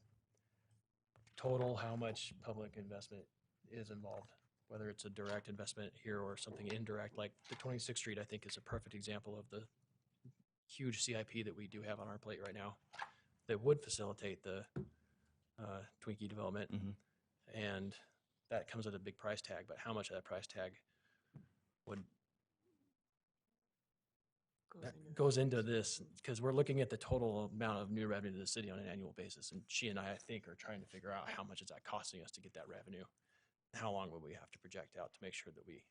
[SPEAKER 15] total how much public investment is involved, whether it's a direct investment here or something indirect. Like the 26th Street, I think, is a perfect example of the huge CIP that we do have on our plate right now that would facilitate the Twinkie development, and that comes at a big price tag. But how much of that price tag would goes into this? Because we're looking at the total amount of new revenue to the city on an annual basis, and she and I think, are trying to figure out how much is that costing us to get that revenue. How long would we have to project out to make sure that we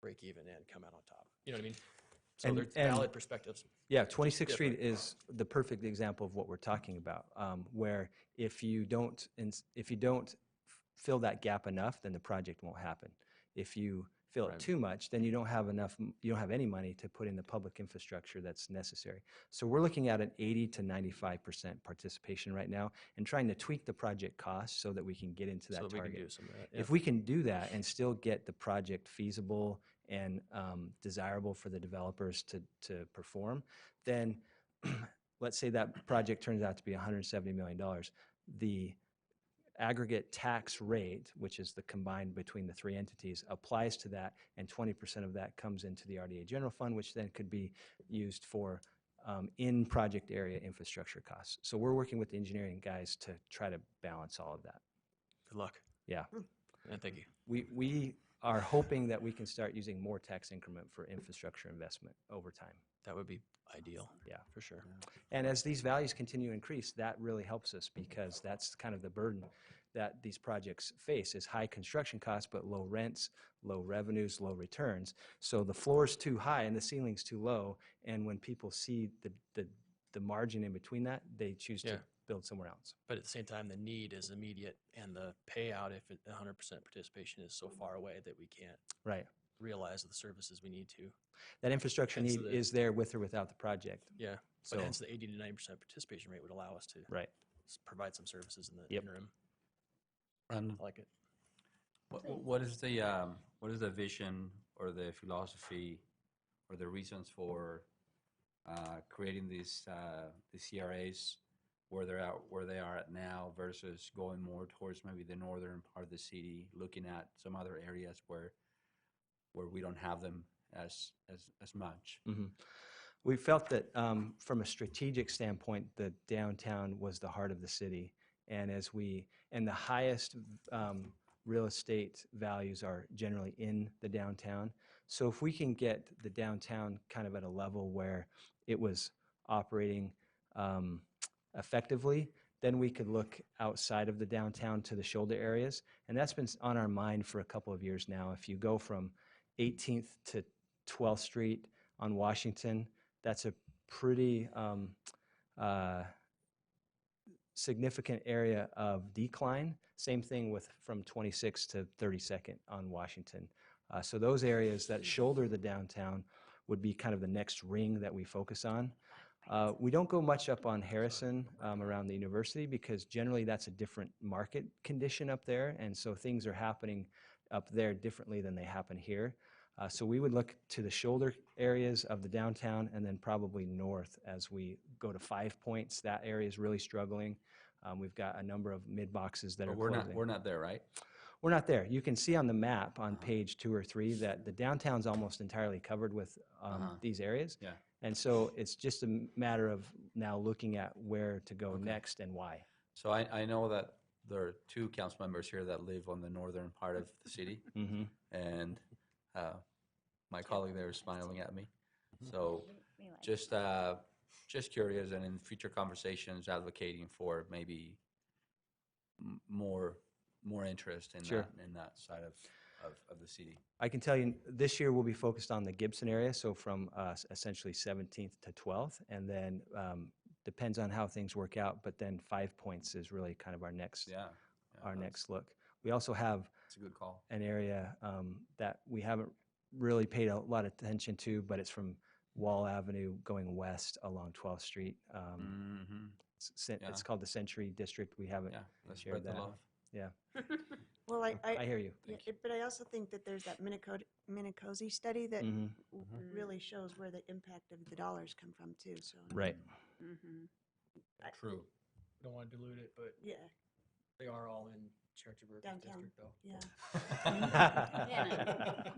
[SPEAKER 15] break even and come out on top? You know what I mean? So there's valid perspectives.
[SPEAKER 14] Yeah, 26th Street is the perfect example of what we're talking about, where if you don't fill that gap enough, then the project won't happen. If you fill it too much, then you don't have any money to put in the public infrastructure that's necessary. So we're looking at an 80 to 95% participation right now, and trying to tweak the project cost so that we can get into that target.
[SPEAKER 15] We can do some of that, yeah.
[SPEAKER 14] If we can do that and still get the project feasible and desirable for the developers to perform, then let's say that project turns out to be $170 million. The aggregate tax rate, which is the combined between the three entities, applies to that, and 20% of that comes into the RDA general fund, which then could be used for in-project area infrastructure costs. So we're working with the engineering guys to try to balance all of that.
[SPEAKER 15] Good luck.
[SPEAKER 14] Yeah.
[SPEAKER 15] And thank you.
[SPEAKER 14] We are hoping that we can start using more tax increment for infrastructure investment over time.
[SPEAKER 15] That would be ideal.
[SPEAKER 14] Yeah,
[SPEAKER 15] for sure.
[SPEAKER 14] And as these values continue to increase, that really helps us, because that's kind of the burden that these projects face, is high construction costs, but low rents, low revenues, low returns. So the floor's too high and the ceiling's too low, and when people see the margin in between that, they choose to build somewhere else.
[SPEAKER 15] But at the same time, the need is immediate, and the payout, if 100% participation, is so far away that we can't realize the services we need to.
[SPEAKER 14] That infrastructure need is there with or without the project.
[SPEAKER 15] Yeah,
[SPEAKER 14] so
[SPEAKER 15] but hence the 80 to 90% participation rate would allow us to provide some services in the interim. I like it.
[SPEAKER 11] What is the vision or the philosophy or the reasons for creating these CRAs where they are at now versus going more towards maybe the northern part of the city, looking at some other areas where we don't have them as much?
[SPEAKER 14] We felt that from a strategic standpoint, the downtown was the heart of the city, and the highest real estate values are generally in the downtown. So if we can get the downtown kind of at a level where it was operating effectively, then we could look outside of the downtown to the shoulder areas, and that's been on our mind for a couple of years now. If you go from 18th to 12th Street on Washington, that's a pretty significant area of decline. Same thing with from 26th to 32nd on Washington. So those areas that shoulder the downtown would be kind of the next ring that we focus on. We don't go much up on Harrison around the university, because generally that's a different market condition up there, and so things are happening up there differently than they happen here. So we would look to the shoulder areas of the downtown, and then probably north as we go to 5 Points. That area is really struggling. We've got a number of mid-boxes that are closing.
[SPEAKER 11] We're not there, right?
[SPEAKER 14] We're not there. You can see on the map on page 2 or 3 that the downtown's almost entirely covered with these areas.
[SPEAKER 11] Yeah.
[SPEAKER 14] And so it's just a matter of now looking at where to go next and why.
[SPEAKER 11] So I know that there are 2 council members here that live on the northern part of the city, and my colleague there is smiling at me. So just curious, and in future conversations, advocating for maybe more interest in that side of. of the city?
[SPEAKER 14] I can tell you this year we'll be focused on the Gibson area, so from essentially 17th to 12th, and then depends on how things work out, but then 5 Points is really kind of our next next look. We also have
[SPEAKER 11] It's a good call.
[SPEAKER 14] an area that we haven't really paid a lot of attention to, but it's from Wall Avenue going west along 12th Street. It's called the Century District. We haven't
[SPEAKER 11] Let's
[SPEAKER 14] shared
[SPEAKER 11] spread the
[SPEAKER 14] that.
[SPEAKER 11] love.
[SPEAKER 14] Yeah.
[SPEAKER 13] Well,
[SPEAKER 14] I hear you.
[SPEAKER 13] Yeah, but I also think that there's that Minicozy study that really shows where the impact of the dollars come from too. So
[SPEAKER 14] Right.
[SPEAKER 11] True.
[SPEAKER 15] Don't want to dilute it, but
[SPEAKER 13] yeah,
[SPEAKER 15] they are all in Churchiburg
[SPEAKER 13] downtown.
[SPEAKER 15] district, though.
[SPEAKER 13] Yeah.
[SPEAKER 9] Yeah.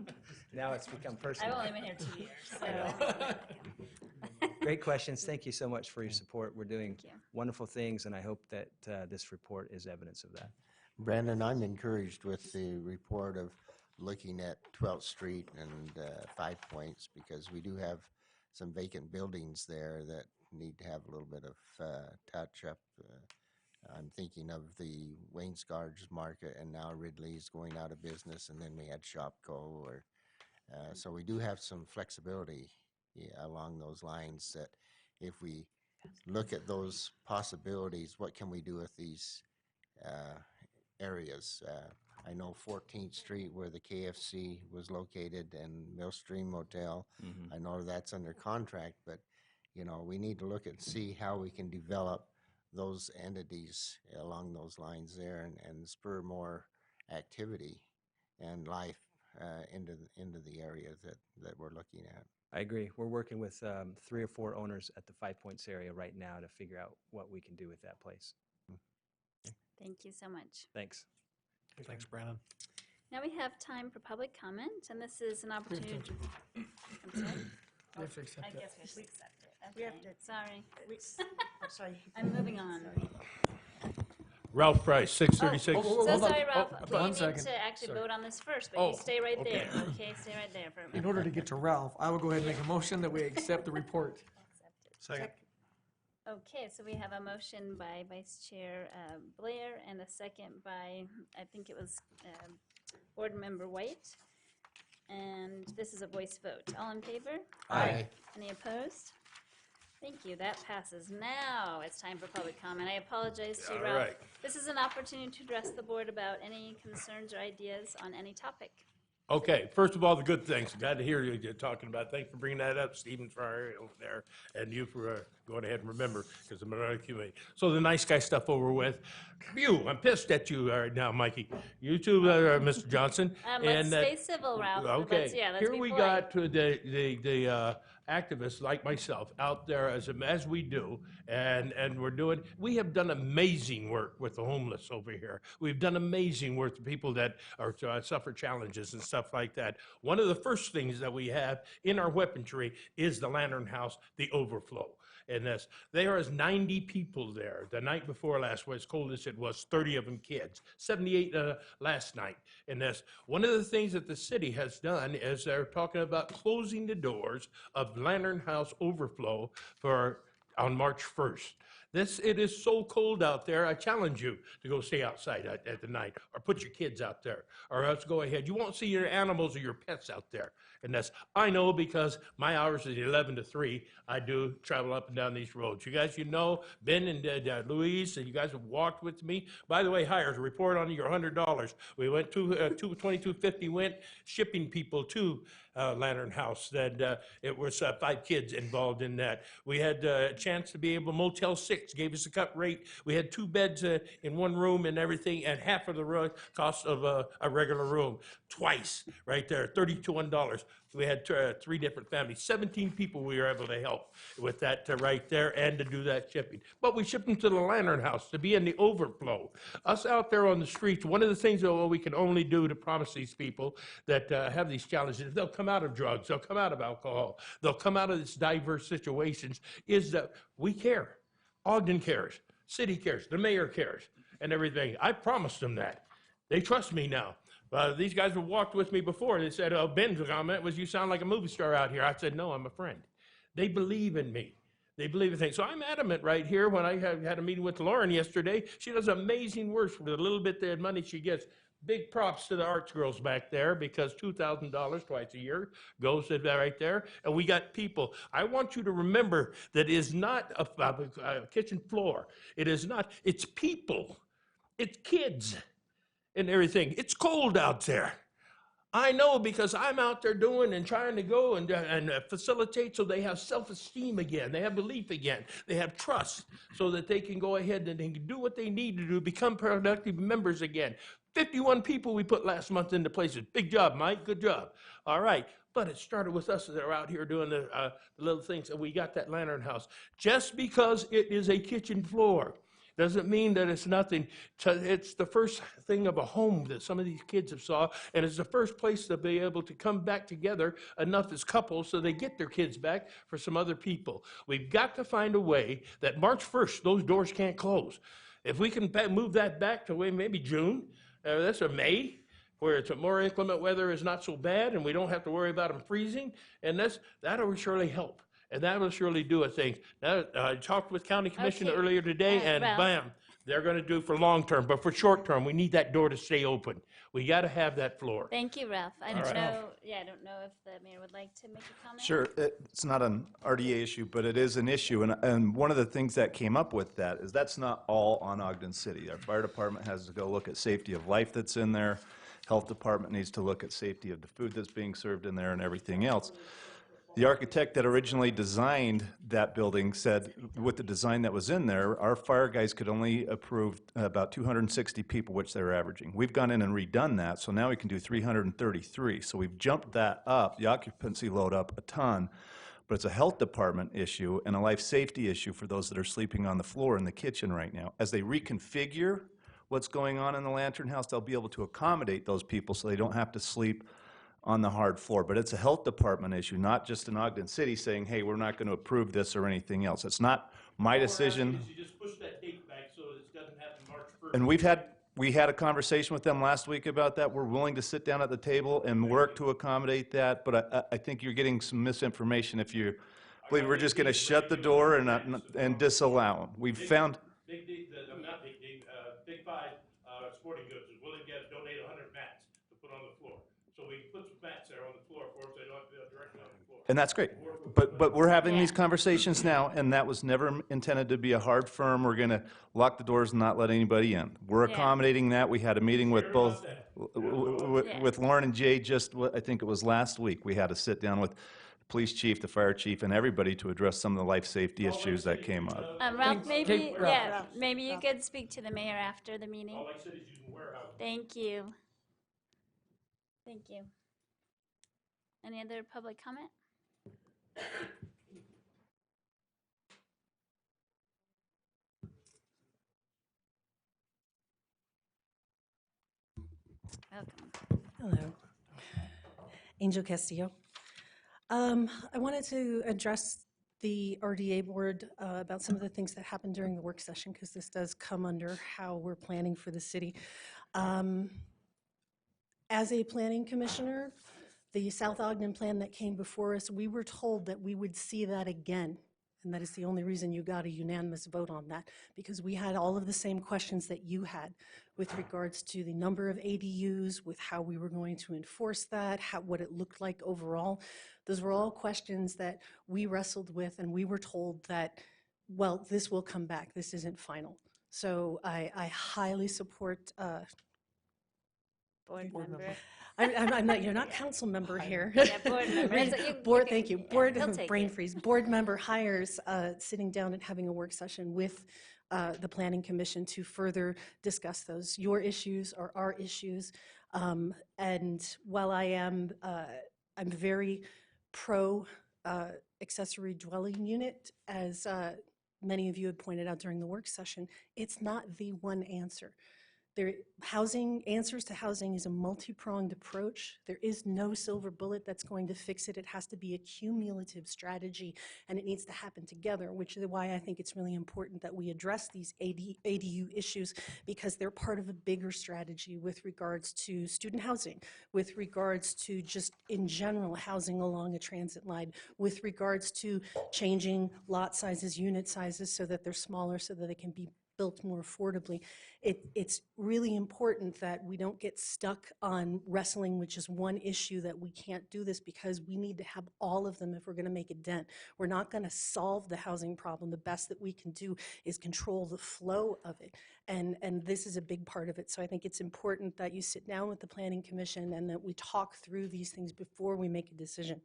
[SPEAKER 14] Now it's become personal.
[SPEAKER 9] I've only been here 2 years, so.
[SPEAKER 14] Great questions. Thank you so much for your support. We're doing
[SPEAKER 9] Thank you.
[SPEAKER 14] wonderful things, and I hope that this report is evidence of that.
[SPEAKER 12] Brandon, I'm encouraged with the report of looking at 12th Street and 5 Points, because we do have some vacant buildings there that need to have a little bit of touch up. I'm thinking of the Wainscott's Market, and now Ridley's going out of business, and then we had Shopco. So we do have some flexibility along those lines, that if we look at those possibilities, what can we do with these areas? I know 14th Street, where the KFC was located, and Millstream Motel. I know that's under contract, but we need to look and see how we can develop those entities along those lines there, and spur more activity and life into the area that we're looking at.
[SPEAKER 14] I agree. We're working with 3 or 4 owners at the 5 Points area right now to figure out what we can do with that place.
[SPEAKER 9] Thank you so much.
[SPEAKER 14] Thanks.
[SPEAKER 15] Thanks, Brandon.
[SPEAKER 9] Now we have time for public comment, and this is an opportunity to. I'm sorry?
[SPEAKER 15] We have to accept
[SPEAKER 9] I
[SPEAKER 15] it.
[SPEAKER 9] guess we accept it.
[SPEAKER 13] We have
[SPEAKER 9] Okay,
[SPEAKER 13] to-
[SPEAKER 9] sorry.
[SPEAKER 13] I'm sorry.
[SPEAKER 9] I'm moving on.
[SPEAKER 2] Ralph Price, 636.
[SPEAKER 15] Oh,
[SPEAKER 9] So
[SPEAKER 15] hold on.
[SPEAKER 9] sorry, Ralph.
[SPEAKER 15] Oh,
[SPEAKER 9] We
[SPEAKER 15] one
[SPEAKER 9] need
[SPEAKER 15] second.
[SPEAKER 9] to actually
[SPEAKER 15] Sorry.
[SPEAKER 9] vote on this first, but
[SPEAKER 2] Oh,
[SPEAKER 9] you stay right
[SPEAKER 2] okay.
[SPEAKER 9] there. Okay, stay right there for a minute.
[SPEAKER 15] In order to get to Ralph, I will go ahead and make a motion that we accept the report.
[SPEAKER 2] Second.
[SPEAKER 9] Okay, so we have a motion by Vice Chair Blair and a second by, I think it was Board Member White. And this is a voice vote. All in favor?
[SPEAKER 15] Aye.
[SPEAKER 9] Any opposed? Thank you, that passes. Now it's time for public comment. I apologize to you,
[SPEAKER 2] All
[SPEAKER 9] Ralph.
[SPEAKER 2] right.
[SPEAKER 9] This is an opportunity to address the board about any concerns or ideas on any topic.
[SPEAKER 2] Okay, first of all, the good things. Glad to hear you talking about. Thanks for bringing that up, Stephen Fryer over there, and you for going ahead and remember, because I'm another QA. So the nice guy stuff over with. Phew, I'm pissed at you right now, Mikey. You too, Mr. Johnson.
[SPEAKER 9] Let's stay civil, Ralph.
[SPEAKER 2] Okay,
[SPEAKER 9] Let's
[SPEAKER 2] here
[SPEAKER 9] be
[SPEAKER 2] we
[SPEAKER 9] polite.
[SPEAKER 2] got to the activists like myself out there as we do, and we have done amazing work with the homeless over here. We've done amazing work with people that are suffer challenges and stuff like that. One of the first things that we have in our weaponry is the Lantern House, the overflow. And there is 90 people there. The night before last, as cold as it was, 30 of them kids, 78 last night. And one of the things that the city has done is they're talking about closing the doors of Lantern House overflow on March 1st. It is so cold out there, I challenge you to go stay outside at the night, or put your kids out there, or else go ahead. You won't see your animals or your pets out there. And I know, because my hours is 11 to 3, I do travel up and down these roads. You guys, Ben and Louise, and you guys have walked with me. By the way, hires, report on your $100. We went to $22.50 went shipping people to Lantern House. That it was 5 kids involved in that. We had a chance to be able, Motel 6 gave us a cut rate. We had 2 beds in one room and everything, and half of the cost of a regular room. Twice, right there, $32. We had 3 different families, 17 people we were able to help with that right there, and to do that shipping. But we shipped them to the Lantern House to be in the overflow. Us out there on the streets, one of the things that we can only do to promise these people that have these challenges, they'll come out of drugs, they'll come out of alcohol, they'll come out of these diverse situations, is that we care. Ogden cares, city cares, the mayor cares, and everything. I promised them that. They trust me now. These guys have walked with me before. They said, Ben's comment was, you sound like a movie star out here. I said, no, I'm a friend. They believe in me. They believe in things. So I'm adamant right here. When I had a meeting with Lauren yesterday, she does amazing work for the little bit of money she gets.
[SPEAKER 17] big props to the arts girls back there because $2,000 twice a year goes to that right there. And we got people. I want you to remember that it is not a kitchen floor. It is not, it's people. It's kids and everything. It's cold out there. I know because I'm out there doing and trying to go and facilitate so they have self-esteem again. They have belief again. They have trust so that they can go ahead and they can do what they need to do, become productive members again. 51 people we put last month into places. Big job, Mike. Good job. All right. But it started with us that are out here doing the little things, and we got that lantern house. Just because it is a kitchen floor doesn't mean that it's nothing. It's the first thing of a home that some of these kids have saw, and it's the first place to be able to come back together enough as couples so they get their kids back for some other people. We've got to find a way that March 1st, those doors can't close. If we can move that back to maybe June, that's or May, where it's a more inclement weather is not so bad, and we don't have to worry about them freezing, and that'll surely help. And that will surely do a thing. Now, I talked with County Commission earlier today, and
[SPEAKER 9] Ralph.
[SPEAKER 17] bam, they're going to do for long term. But for short term, we need that door to stay open. We got to have that floor.
[SPEAKER 9] Thank you, Ralph. I
[SPEAKER 17] All
[SPEAKER 9] don't
[SPEAKER 17] right.
[SPEAKER 9] know, I don't know if the mayor would like to make a comment.
[SPEAKER 18] Sure, it's not an RDA issue, but it is an issue, and one of the things that came up with that is that's not all on Ogden City. Our fire department has to go look at safety of life that's in there. Health department needs to look at safety of the food that's being served in there and everything else. The architect that originally designed that building said, with the design that was in there, our fire guys could only approve about 260 people, which they were averaging. We've gone in and redone that, so now we can do 333. So we've jumped that up, the occupancy load up a ton, but it's a health department issue and a life safety issue for those that are sleeping on the floor in the kitchen right now. As they reconfigure what's going on in the Lantern House, they'll be able to accommodate those people so they don't have to sleep on the hard floor. But it's a health department issue, not just in Ogden City saying, hey, we're not going to approve this or anything else. It's not my decision.
[SPEAKER 17] You just push that date back so it doesn't happen March 1st.
[SPEAKER 18] And we had a conversation with them last week about that. We're willing to sit down at the table and work to accommodate that, but I think you're getting some misinformation if you believe we're just going to shut the door and disallow them. We've found...
[SPEAKER 17] Big Five Sporting Goods is willing to donate 100 mats to put on the floor. So we can put some mats there on the floor for them so they don't have to be directly on the floor.
[SPEAKER 18] And that's great. But we're having these conversations now, and that was never intended to be a hard firm. We're going to lock the doors and not let anybody in. We're accommodating that. We had a meeting with both, with Lauren and Jay just, I think it was last week. We had to sit down with the police chief, the fire chief, and everybody to address some of the life safety issues that came up.
[SPEAKER 9] Ralph, maybe you could speak to the mayor after the meeting.
[SPEAKER 17] All I said is using warehouse.
[SPEAKER 9] Thank you. Thank you. Any other public comment? Welcome.
[SPEAKER 19] Hello. Angel Castillo. I wanted to address the RDA board about some of the things that happened during the work session, because this does come under how we're planning for the city. As a planning commissioner, the South Ogden plan that came before us, we were told that we would see that again. And that is the only reason you got a unanimous vote on that, because we had all of the same questions that you had with regards to the number of ADUs, with how we were going to enforce that, what it looked like overall. Those were all questions that we wrestled with, and we were told that, well, this will come back. This isn't final. So I highly support
[SPEAKER 9] Board member.
[SPEAKER 19] I'm not, you're not council member here.
[SPEAKER 9] Yeah, board member.
[SPEAKER 19] Board, thank you. Board,
[SPEAKER 9] he'll take
[SPEAKER 19] brain
[SPEAKER 9] it.
[SPEAKER 19] freeze. Board member hires sitting down and having a work session with the planning commission to further discuss those. Your issues are our issues. And while I'm very pro accessory dwelling unit, as many of you had pointed out during the work session, it's not the one answer. Answers to housing is a multi-pronged approach. There is no silver bullet that's going to fix it. It has to be a cumulative strategy, and it needs to happen together, which is why I think it's really important that we address these ADU issues, because they're part of a bigger strategy with regards to student housing, with regards to just in general housing along a transit line, with regards to changing lot sizes, unit sizes, so that they're smaller, so that they can be built more affordably. It's really important that we don't get stuck on wrestling with just one issue, that we can't do this, because we need to have all of them if we're going to make a dent. We're not going to solve the housing problem. The best that we can do is control the flow of it. And this is a big part of it. So I think it's important that you sit down with the Planning Commission and that we talk through these things before we make a decision.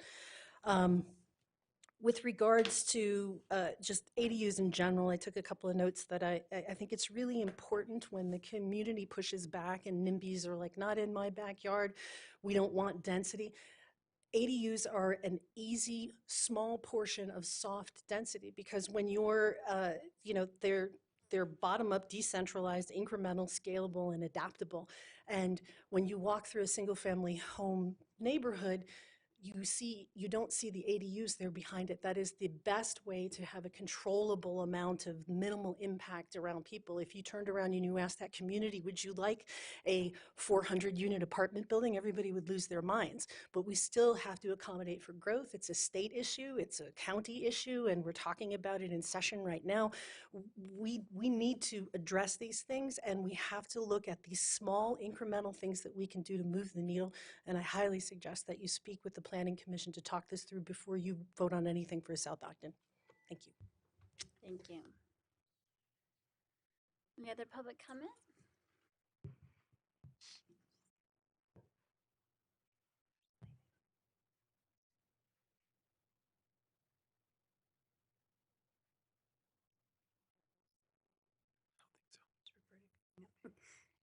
[SPEAKER 19] With regards to just ADUs in general, I took a couple of notes that I think it's really important when the community pushes back and NIMBYs are like, not in my backyard, we don't want density. ADUs are an easy, small portion of soft density, because when you're, they're bottom-up, decentralized, incremental, scalable, and adaptable. And when you walk through a single-family home neighborhood, you don't see the ADUs there behind it. That is the best way to have a controllable amount of minimal impact around people. If you turned around and you asked that community, would you like a 400-unit apartment building? Everybody would lose their minds. But we still have to accommodate for growth. It's a state issue, it's a county issue, and we're talking about it in session right now. We need to address these things, and we have to look at these small incremental things that we can do to move the needle. And I highly suggest that you speak with the Planning Commission to talk this through before you vote on anything for South Ogden. Thank you.
[SPEAKER 9] Thank you. Any other public comment?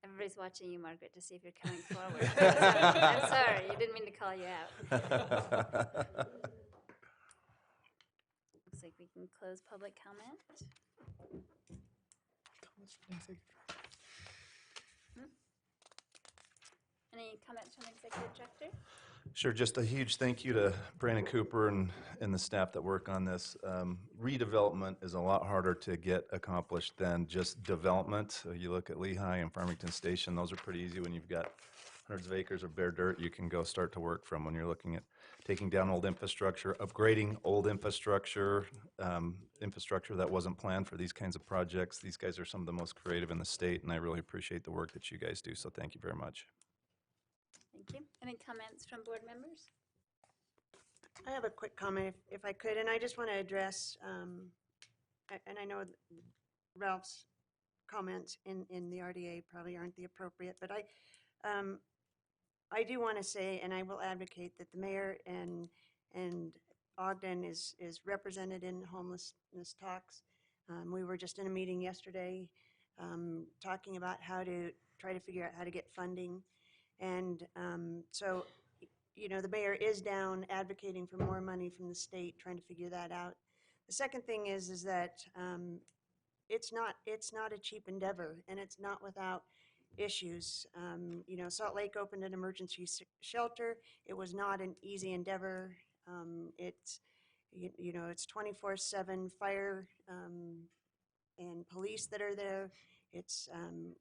[SPEAKER 9] Everybody's watching you, Margaret, to see if you're coming forward. I'm sorry, you didn't mean to call you out. Looks like we can close public comment. Any comments from Executive Director?
[SPEAKER 18] Sure, just a huge thank you to Brandon Cooper and the staff that work on this. Redevelopment is a lot harder to get accomplished than just development. You look at Lehigh and Farmington Station, those are pretty easy when you've got hundreds of acres of bare dirt you can go start to work from. When you're looking at taking down old infrastructure, upgrading old infrastructure, infrastructure that wasn't planned for these kinds of projects, these guys are some of the most creative in the state, and I really appreciate the work that you guys do, so thank you very much.
[SPEAKER 9] Thank you. Any comments from board members?
[SPEAKER 13] I have a quick comment if I could, and I just want to address, and I know Ralph's comments in the RDA probably aren't the appropriate, but I do want to say, and I will advocate, that the mayor and Ogden is represented in homelessness talks. We were just in a meeting yesterday talking about how to try to figure out how to get funding. And so, you know, the mayor is down advocating for more money from the state, trying to figure that out. The second thing is that it's not a cheap endeavor, and it's not without issues. You know, Salt Lake opened an emergency shelter. It was not an easy endeavor. It's, you know, it's 24/7 fire and police that are there. It's,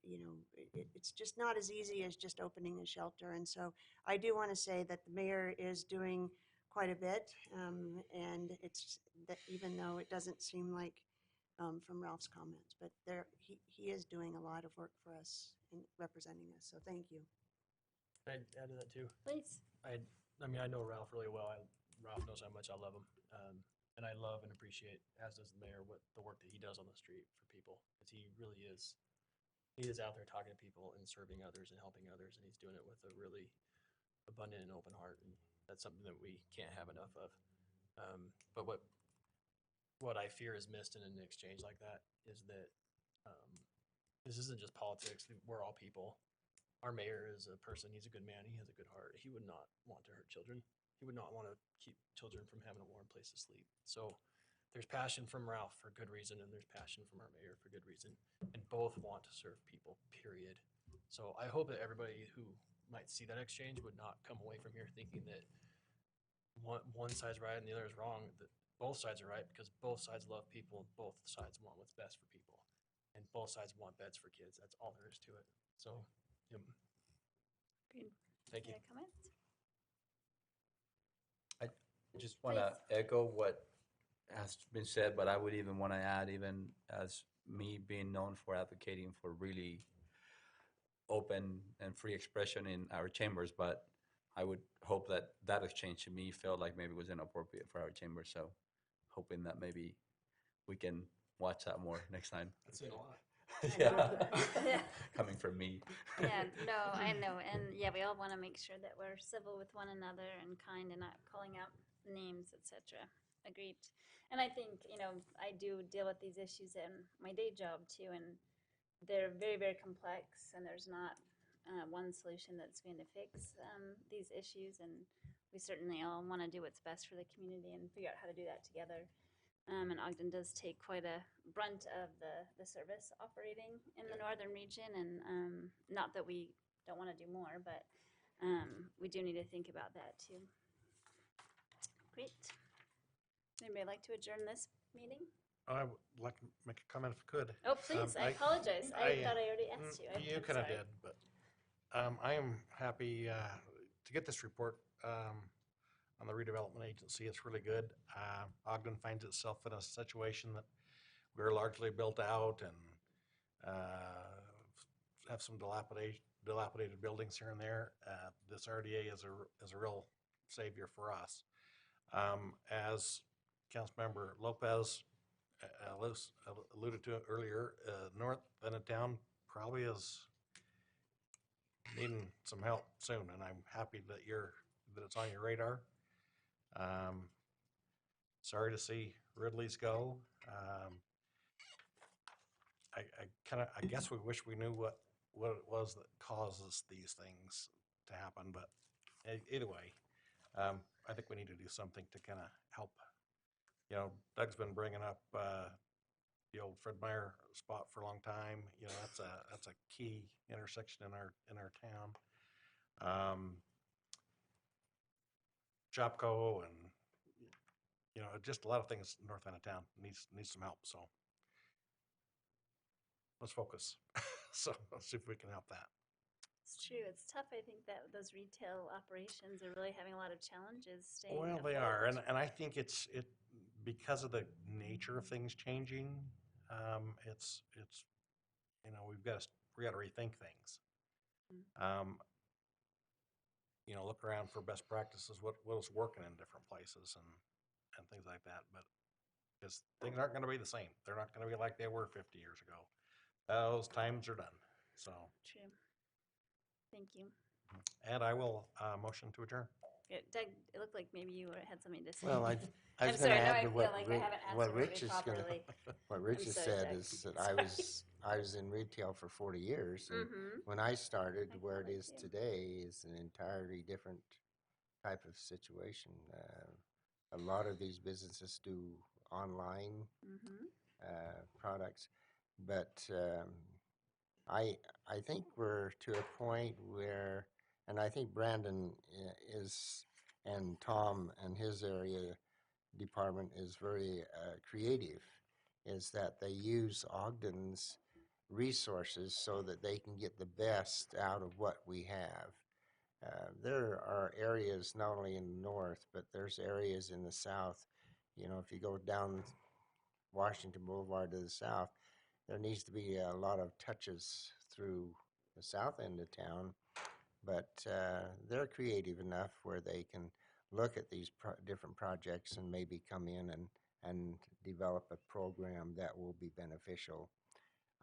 [SPEAKER 13] you know, it's just not as easy as just opening a shelter. And so I do want to say that the mayor is doing quite a bit. And it's that, even though it doesn't seem like from Ralph's comments, but he is doing a lot of work for us in representing us. So thank you.
[SPEAKER 15] I'd add to that too.
[SPEAKER 9] Please.
[SPEAKER 15] I mean, I know Ralph really well. Ralph knows how much I love him. And I love and appreciate, as does the mayor, what the work that he does on the street for people. Because he really is, he is out there talking to people and serving others and helping others, and he's doing it with a really abundant and open heart. And that's something that we can't have enough of. But what I fear is missed in an exchange like that is that this isn't just politics. We're all people. Our mayor is a person. He's a good man. He has a good heart. He would not want to hurt children. He would not want to keep children from having a warm place to sleep. So there's passion from Ralph for good reason, and there's passion from our mayor for good reason. And both want to serve people, period. So I hope that everybody who might see that exchange would not come away from here thinking that one side's right and the other is wrong. That both sides are right, because both sides love people and both sides want what's best for people. And both sides want beds for kids. That's all there is to it. So, thank you.
[SPEAKER 9] Any comments?
[SPEAKER 5] I just want to echo what has been said, but I would even want to add, even as
[SPEAKER 11] me being known for advocating for really open and free expression in our chambers, but I would hope that that exchange to me felt like maybe it was inappropriate for our chamber. So hoping that maybe we can watch that more next time.
[SPEAKER 15] That's a lot.
[SPEAKER 11] Yeah.
[SPEAKER 9] Yeah.
[SPEAKER 11] Coming from me.
[SPEAKER 9] Yeah, no, I know, and yeah, we all want to make sure that we're civil with one another and kind and not calling out names, etc. Agreed. And I think, I do deal with these issues in my day job too, and they're very, very complex, and there's not one solution that's going to fix these issues, and we certainly all want to do what's best for the community and figure out how to do that together. And Ogden does take quite a brunt of the service operating in the northern region, and not that we don't want to do more, but we do need to think about that too. Great. Anybody like to adjourn this meeting?
[SPEAKER 17] I would like to make a comment if I could.
[SPEAKER 9] Oh, please, I apologize. I thought I already asked you.
[SPEAKER 17] You
[SPEAKER 9] I'm
[SPEAKER 17] kind of
[SPEAKER 9] sorry.
[SPEAKER 17] did, but I am happy to get this report on the redevelopment agency. It's really good. Ogden finds itself in a situation that we're largely built out and have some dilapidated buildings here and there. This RDA is a real savior for us. As Councilmember Lopez alluded to earlier, north end of town probably is needing some help soon, and I'm happy that it's on your radar. Sorry to see Ridley's go. I guess we wish we knew what it was that causes these things to happen, but either way, I think we need to do something to kind of help. Doug's been bringing up the old Fred Meyer spot for a long time. That's a key intersection in our town. Chopco and just a lot of things north end of town needs some help. So let's focus. So let's see if we can help that.
[SPEAKER 9] It's true. It's tough. I think that those retail operations are really having a lot of challenges staying
[SPEAKER 17] Well, they
[SPEAKER 9] afloat.
[SPEAKER 17] are, and I think it's because of the nature of things changing. It's we got to rethink things. Look around for best practices. What is working in different places and things like that. But because things aren't going to be the same. They're not going to be like they were 50 years ago. Those times are done. So.
[SPEAKER 9] True. Thank you.
[SPEAKER 17] And I will motion to adjourn.
[SPEAKER 9] Yeah, Doug, it looked like maybe you had something to say.
[SPEAKER 12] Well, I
[SPEAKER 9] I'm
[SPEAKER 12] was going
[SPEAKER 9] sorry,
[SPEAKER 12] to
[SPEAKER 9] I know
[SPEAKER 12] add
[SPEAKER 9] I
[SPEAKER 12] to
[SPEAKER 9] feel
[SPEAKER 12] what
[SPEAKER 9] like I
[SPEAKER 12] Rich,
[SPEAKER 9] haven't
[SPEAKER 12] what
[SPEAKER 9] answered
[SPEAKER 12] Rich
[SPEAKER 9] really
[SPEAKER 12] is going
[SPEAKER 9] properly.
[SPEAKER 12] what Rich
[SPEAKER 9] I'm
[SPEAKER 12] has
[SPEAKER 9] sorry,
[SPEAKER 12] said
[SPEAKER 9] Doug.
[SPEAKER 12] is that
[SPEAKER 9] Sorry.
[SPEAKER 12] I was in retail for 40 years, and when I started, where it is today is an entirely different type of situation. A lot of these businesses do online products, but I think we're to a point where, and I think Brandon is, and Tom and his area department is very creative, is that they use Ogden's resources so that they can get the best out of what we have. There are areas not only in the north, but there's areas in the south. If you go down Washington Boulevard to the south, there needs to be a lot of touches through the south end of town, but they're creative enough where they can look at these different projects and maybe come in and develop a program that will be beneficial.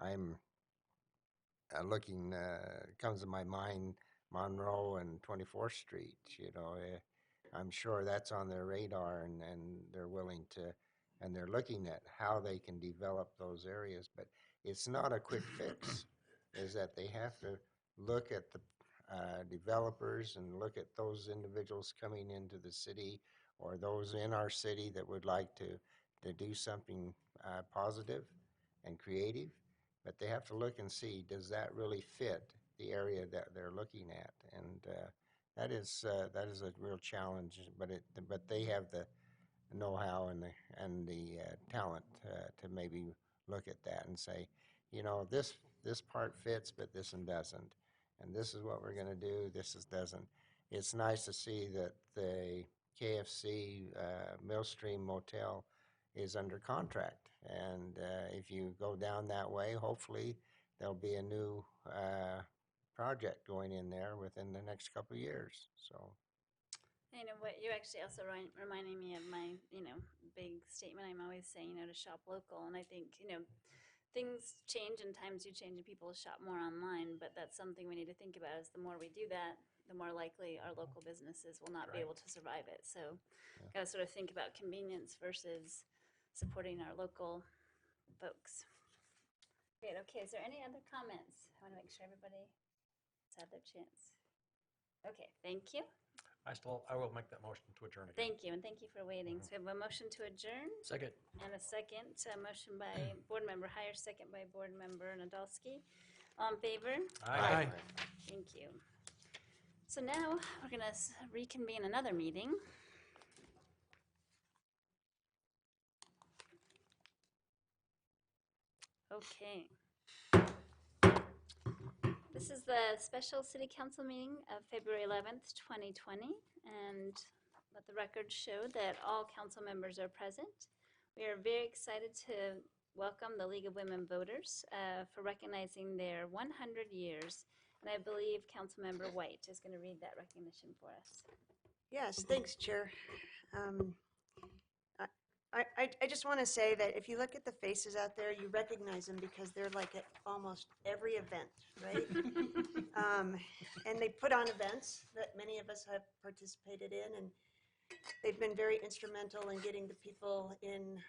[SPEAKER 12] I'm looking, comes to my mind, Monroe and 24th Street, I'm sure that's on their radar, and they're willing to, and they're looking at how they can develop those areas, but it's not a quick fix, is that they have to look at the developers and look at those individuals coming into the city or those in our city that would like to do something positive and creative, but they have to look and see, does that really fit the area that they're looking at? And that is a real challenge, but they have the know-how and the talent to maybe look at that and say, this part fits, but this one doesn't, and this is what we're going to do. Doesn't. It's nice to see that the KFC Millstream Motel is under contract. And if you go down that way, hopefully there'll be a new project going in there within the next couple of years. So.
[SPEAKER 9] You know what, you're actually also reminding me of my, big statement I'm always saying, to shop local. And I think, things change and times do change and people shop more online, but that's something we need to think about is the more we do that, the more likely our local businesses will not be able to survive it. So got to sort of think about convenience versus supporting our local folks. Great, okay, is there any other comments? I want to make sure everybody has had their chance. Okay, thank you.
[SPEAKER 15] I will make that motion to adjourn again.
[SPEAKER 9] Thank you, and thank you for waiting. So we have a motion to adjourn.
[SPEAKER 15] Second.
[SPEAKER 9] And a second, motion by Board Member Heyer, second by Board Member Nadolski. All in favor?
[SPEAKER 15] Aye.
[SPEAKER 9] Thank you. So now we're going to reconvene another meeting. Okay. This is the special City Council meeting of February 11th, 2020, and let the record show that all council members are present. We are very excited to welcome the League of Women Voters for recognizing their 100 years, and I believe Councilmember White is going to read that recognition for us.
[SPEAKER 13] Yes, thanks, Chair. I just want to say that if you look at the faces out there, you recognize them because they're like at almost every event, right? And they put on events that many of us have participated in, and they've been very instrumental in getting the people in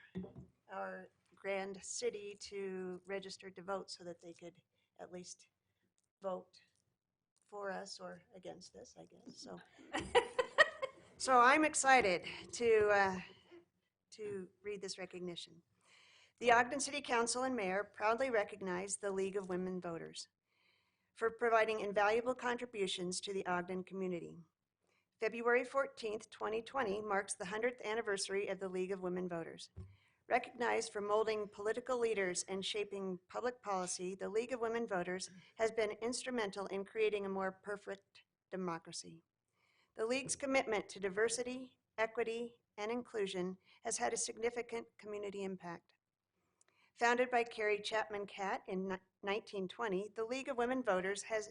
[SPEAKER 13] our grand city to register to vote so that they could at least vote for us or against us, I guess. So I'm excited to read this recognition. The Ogden City Council and Mayor proudly recognize the League of Women Voters for providing invaluable contributions to the Ogden community. February 14th, 2020 marks the 100th anniversary of the League of Women Voters. Recognized for molding political leaders and shaping public policy, the League of Women Voters has been instrumental in creating a more perfect democracy. The League's commitment to diversity, equity, and inclusion has had a significant community impact. Founded by Carrie Chapman Catt in 1920, the League of Women Voters has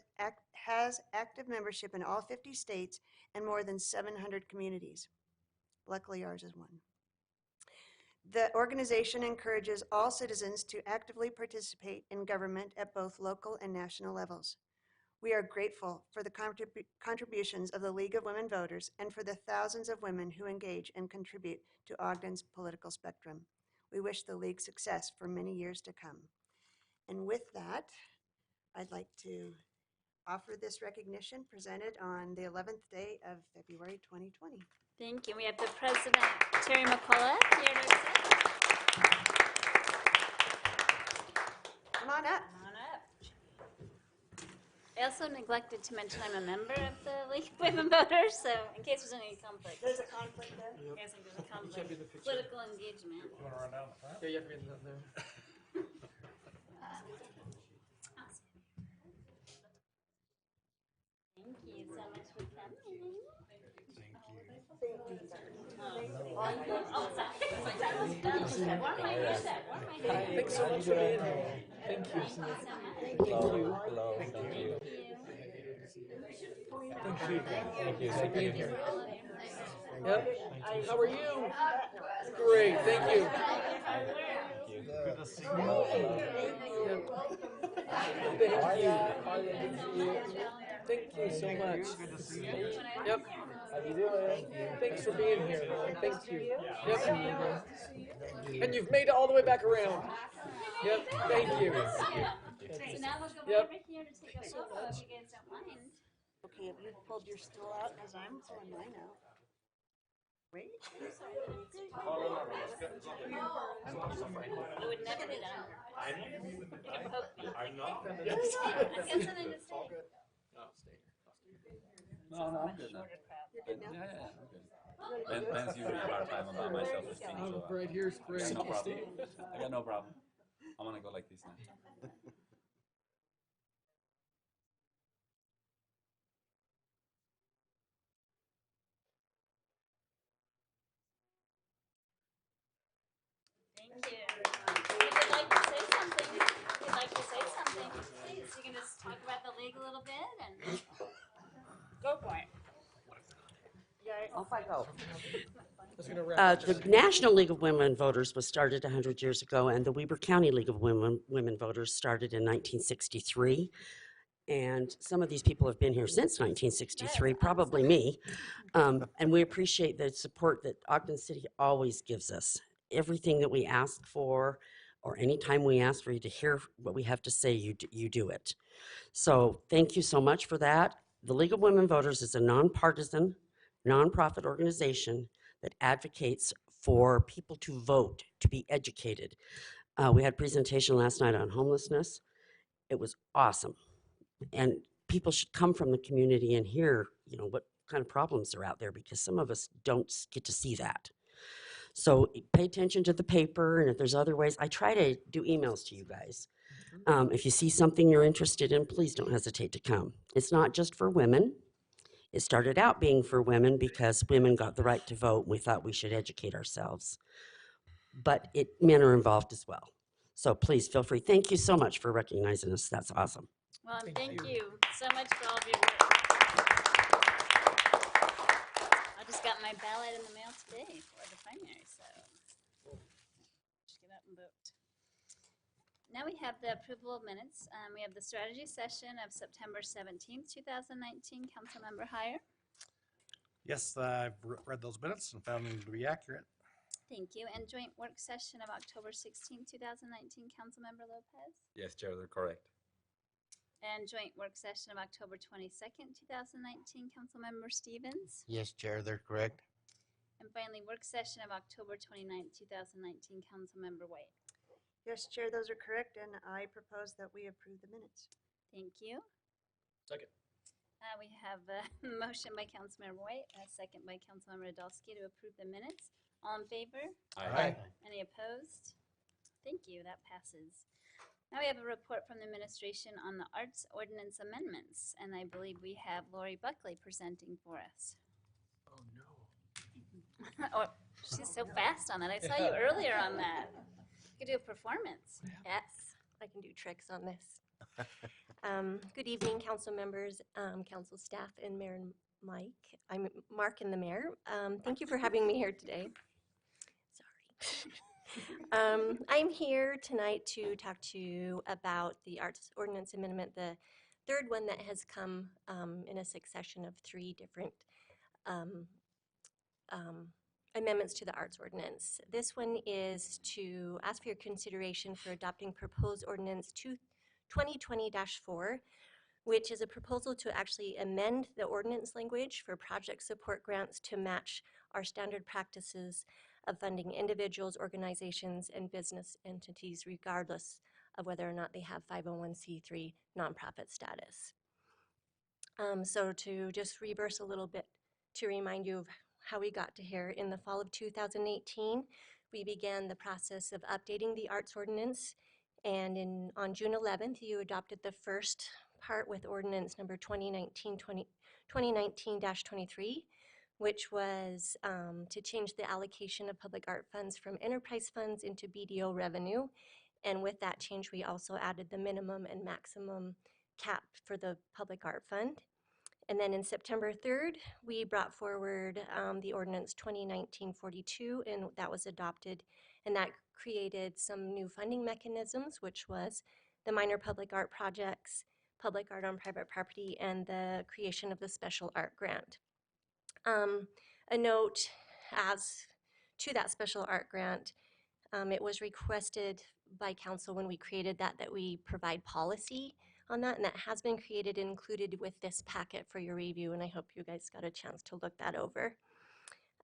[SPEAKER 13] active membership in all 50 states and more than 700 communities. Luckily, ours is one. The organization encourages all citizens to actively participate in government at both local and national levels. We are grateful for the contributions of the League of Women Voters and for the thousands of women who engage and contribute to Ogden's political spectrum. We wish the League success for many years to come. And with that, I'd like to offer this recognition presented on the 11th day of February 2020.
[SPEAKER 9] Thank you. We have the President, Terry McCullough, here to accept.
[SPEAKER 13] Come on up.
[SPEAKER 9] Come on up. I also neglected to mention I'm a member of the League of Women Voters, so in case there's any conflict.
[SPEAKER 13] There's a conflict there?
[SPEAKER 9] In case there's a conflict. Political engagement.
[SPEAKER 15] You want to run down the front? Yeah, you have to get down there.
[SPEAKER 9] Thank you so much for coming.
[SPEAKER 10] Thanks so much for being here. Thank you. Thank you.
[SPEAKER 20] Hello. Thank you.
[SPEAKER 10] Thank you. Thank you for being here. Yep. How are you? Great. Thank you.
[SPEAKER 20] Good to see you.
[SPEAKER 10] Thank you. Thank you so much.
[SPEAKER 20] Good to see you.
[SPEAKER 10] Yep. How you doing? Thanks for being here. Thank you. Yep. And you've made it all the way back around. Yep. Thank you.
[SPEAKER 9] So now we'll go over here to take a photo if you guys don't mind.
[SPEAKER 13] Okay, have you pulled your stool out? Because I'm throwing mine out. Wait.
[SPEAKER 9] I would never do that. You can poke me.
[SPEAKER 20] I'm not gonna.
[SPEAKER 9] I've got something to say.
[SPEAKER 11] No, I'm good now.
[SPEAKER 13] You're good now?
[SPEAKER 11] Yeah, I'm good. Ben's usually a hard time about my self-esteem, so
[SPEAKER 10] Right here's
[SPEAKER 11] I
[SPEAKER 10] great.
[SPEAKER 11] got no problem. I got no problem. I'm gonna go like this now.
[SPEAKER 9] talk about the league a little bit and go for it.
[SPEAKER 21] Off I go.
[SPEAKER 9] wrap
[SPEAKER 21] The National League of Women Voters was started 100 years ago, and the Weber County League of Women Voters started in 1963. And some of these people have been here since 1963, probably me. And we appreciate the support that Ogden City always gives us. Everything that we ask for, or anytime we ask for you to hear what we have to say, you do it. So thank you so much for that. The League of Women Voters is a nonpartisan, nonprofit organization that advocates for people to vote, to be educated. We had a presentation last night on homelessness. It was awesome. And people should come from the community and hear, what kind of problems are out there, because some of us don't get to see that. So pay attention to the paper, and if there's other ways, I try to do emails to you guys. If you see something you're interested in, please don't hesitate to come. It's not just for women. It started out being for women because women got the right to vote, and we thought we should educate ourselves. But men are involved as well. So please feel free. Thank you so much for recognizing us. That's awesome.
[SPEAKER 9] Well, and thank you so much for all of your work. I just got my ballot in the mail today for the primary, so just get out and vote. Now we have the approval of minutes. We have the strategy session of September 17th, 2019. Councilmember Heyer.
[SPEAKER 22] Yes, I've read those minutes and found them to be accurate.
[SPEAKER 9] Thank you. And joint work session of October 16th, 2019. Councilmember Lopez.
[SPEAKER 11] Yes, Chair, they're correct.
[SPEAKER 9] And joint work session of October 22nd, 2019. Councilmember Stevens.
[SPEAKER 12] Yes, Chair, they're correct.
[SPEAKER 9] And finally, work session of October 29th, 2019. Councilmember White.
[SPEAKER 13] Yes, Chair, those are correct, and I propose that we approve the minutes.
[SPEAKER 9] Thank you.
[SPEAKER 15] Second.
[SPEAKER 9] We have a motion by Councilmember White, a second by Councilmember Adolski to approve the minutes. All in favor?
[SPEAKER 15] Aye.
[SPEAKER 9] Any opposed? Thank you, that passes. Now we have a report from the administration on the arts ordinance amendments, and I believe we have Lori Buckley presenting for us.
[SPEAKER 15] Oh, no.
[SPEAKER 9] Oh, she's so fast on that. I saw you earlier on that. You could do a performance.
[SPEAKER 23] Yes, I can do tricks on this. Good evening, council members, council staff, and Mayor and Mike. I'm Mark and the Mayor. Thank you for having me here today. Sorry. I'm here tonight to talk to you about the Arts Ordinance Amendment, the third one that has come in a succession of three different amendments to the Arts Ordinance. This one is to ask for your consideration for adopting proposed Ordinance 2020-4, which is a proposal to actually amend the ordinance language for project support grants to match our standard practices of funding individuals, organizations, and business entities, regardless of whether or not they have 501c3 nonprofit status. So to just reverse a little bit, to remind you of how we got to here, in the fall of 2018, we began the process of updating the Arts Ordinance, and on June 11th, you adopted the first part with Ordinance number 2019-23, which was to change the allocation of public art funds from enterprise funds into BDO revenue. And with that change, we also added the minimum and maximum cap for the public art fund. And then in September 3rd, we brought forward the Ordinance 2019-42, and that was adopted. And that created some new funding mechanisms, which was the minor public art projects, public art on private property, and the creation of the special art grant. A note as to that special art grant, it was requested by council when we created that we provide policy on that, and that has been created and included with this packet for your review, and I hope you guys got a chance to look that over.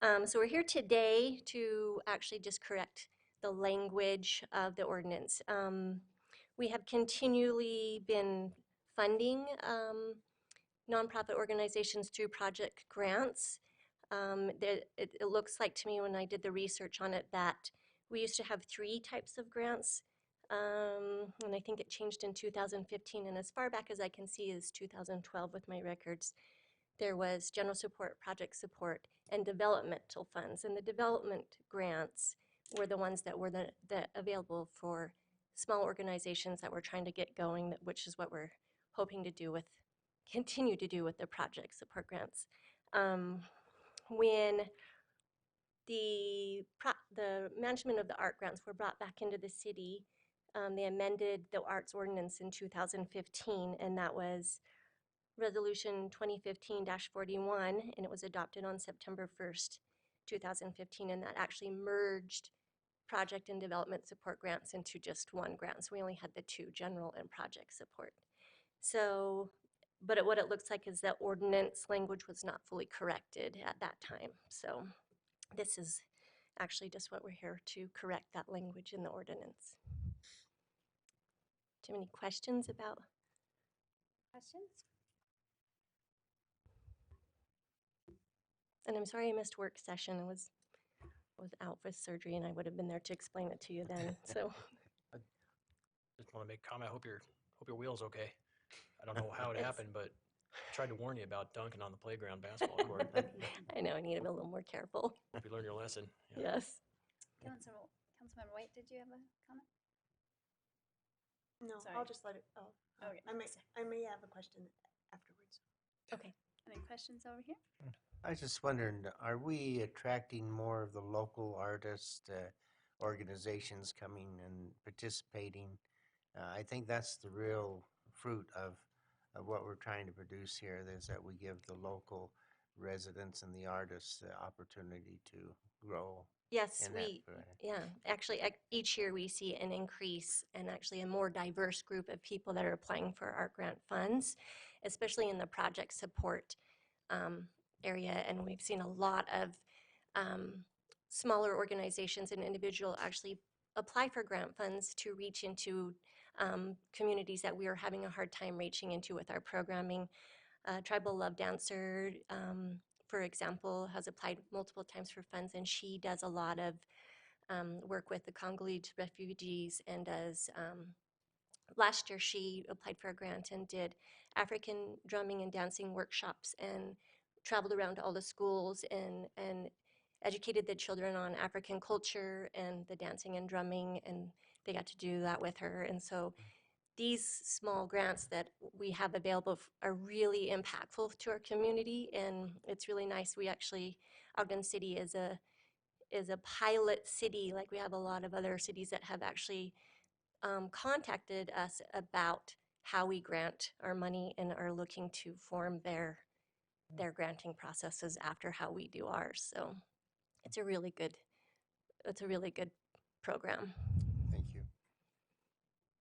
[SPEAKER 23] So we're here today to actually just correct the language of the ordinance. We have continually been funding nonprofit organizations through project grants. It looks like to me when I did the research on it that we used to have 3 types of grants, and I think it changed in 2015, and as far back as I can see is 2012 with my records. There was general support, project support, and developmental funds, and the development grants were the ones that were available for small organizations that were trying to get going, which is what we're hoping to do with, continue to do with the project support grants. When the management of the art grants were brought back into the city, they amended the arts ordinance in 2015, and that was Resolution 2015-41, and it was adopted on September 1st, 2015, and that actually merged project and development support grants into just one grant. So we only had the two, general and project support. So, but what it looks like is that ordinance language was not fully corrected at that time. So this is actually just what we're here to correct, that language in the ordinance. Do you have any questions about?
[SPEAKER 9] Questions?
[SPEAKER 23] And I'm sorry I missed work session. I was out with surgery, and I would have been there to explain it to you then. So
[SPEAKER 15] Just want to make a comment. I hope your wheel's okay. I don't know how it happened, but I tried to warn you about dunking on the playground basketball court.
[SPEAKER 23] I know I need to be a little more careful.
[SPEAKER 15] Hope you learned your lesson.
[SPEAKER 23] Yes.
[SPEAKER 9] Councilmember White, did you have a comment?
[SPEAKER 13] No,
[SPEAKER 9] Sorry.
[SPEAKER 13] I'll just let it,
[SPEAKER 9] Okay.
[SPEAKER 13] I may have a question afterwards.
[SPEAKER 23] Okay.
[SPEAKER 9] Any questions over here?
[SPEAKER 12] I was just wondering, are we attracting more of the local artist organizations coming and participating? I think that's the real fruit of what we're trying to produce here, is that we give the local residents and the artists the opportunity to grow.
[SPEAKER 23] Yes,
[SPEAKER 12] in that
[SPEAKER 23] yeah, actually, each year we see an increase and actually a more diverse group of people that are applying for art grant funds, especially in the project support area. And we've seen a lot of smaller organizations and individuals actually apply for grant funds to reach into communities that we are having a hard time reaching into with our programming. Tribal Love Dancer, for example, has applied multiple times for funds, and she does a lot of work with the Congolese refugees, and does, last year she applied for a grant and did African drumming and dancing workshops and traveled around to all the schools and educated the children on African culture and the dancing and drumming, and they got to do that with her. And so these small grants that we have available are really impactful to our community, and it's really nice. We actually, Ogden City is a pilot city. Like, we have a lot of other cities that have actually contacted us about how we grant our money and are looking to form their granting processes after how we do ours. So it's a really good program.
[SPEAKER 12] Thank you.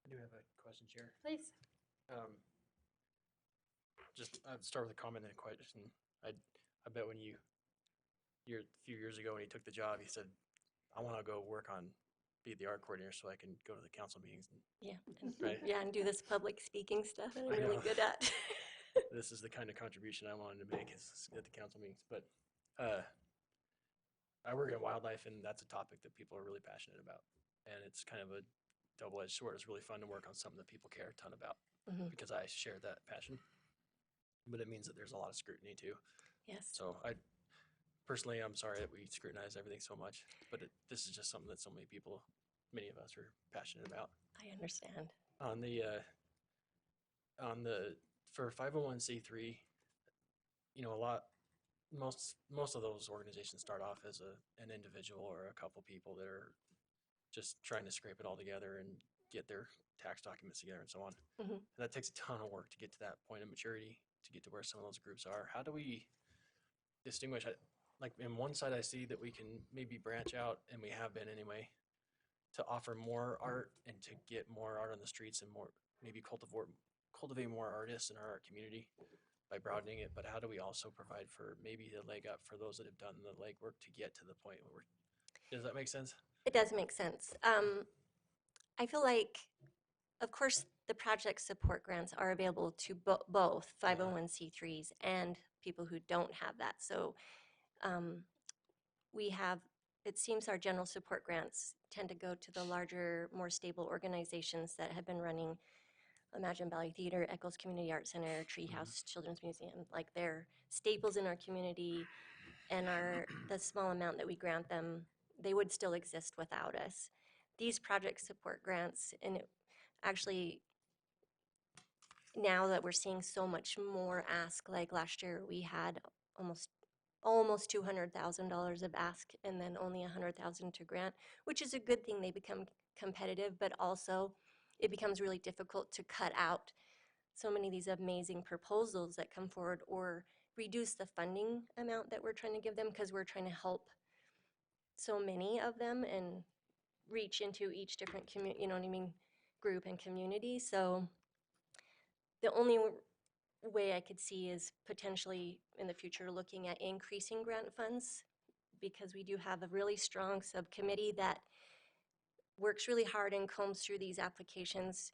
[SPEAKER 15] I do have a question, Chair.
[SPEAKER 9] Please.
[SPEAKER 15] Just I'd start with a comment and a question. I bet when a few years ago when he took the job, he said, "I want to go be the art coordinator so I can go to the council meetings."
[SPEAKER 23] Yeah,
[SPEAKER 15] right?
[SPEAKER 23] Yeah, and do this public speaking stuff that I'm
[SPEAKER 15] I
[SPEAKER 23] really
[SPEAKER 15] know.
[SPEAKER 23] good at.
[SPEAKER 15] This is the kind of contribution I wanted to make is at the council meetings. But I work in wildlife, and that's a topic that people are really passionate about. And it's kind of a double-edged sword. It's really fun to work on something that people care a ton about because I share that passion. But it means that there's a lot of scrutiny too.
[SPEAKER 23] Yes.
[SPEAKER 15] So personally, I'm sorry that we scrutinize everything so much, but this is just something that so many people, many of us, are passionate about.
[SPEAKER 23] I understand.
[SPEAKER 15] For 501c3, most of those organizations start off as an individual or a couple people that are just trying to scrape it all together and get their tax documents together and so on. And that takes a ton of work to get to that point of maturity, to get to where some of those groups are. How do we distinguish? Like, in one side, I see that we can maybe branch out, and we have been anyway, to offer more art and to get more art on the streets and maybe cultivate more artists in our art community by broadening it. But how do we also provide for maybe the leg up for those that have done the legwork to get to the point where does that make sense?
[SPEAKER 23] It does make sense. I feel like, of course, the project support grants are available to both 501c3s and people who don't have that. So it seems our general support grants tend to go to the larger, more stable organizations that have been running Imagine Valley Theater, Echoes Community Art Center, Treehouse Children's Museum. Like, they're staples in our community, and the small amount that we grant them, they would still exist without us. These project support grants, and actually, now that we're seeing so much more ask, like last year we had almost $200,000 of ask and then only $100,000 to grant, which is a good thing. They become competitive, but also it becomes really difficult to cut out so many of these amazing proposals that come forward or reduce the funding amount that we're trying to give them because we're trying to help so many of them and reach into each different community, you know what I mean, group and community. So the only way I could see is potentially in the future looking at increasing grant funds, because we do have a really strong subcommittee that works really hard and combs through these applications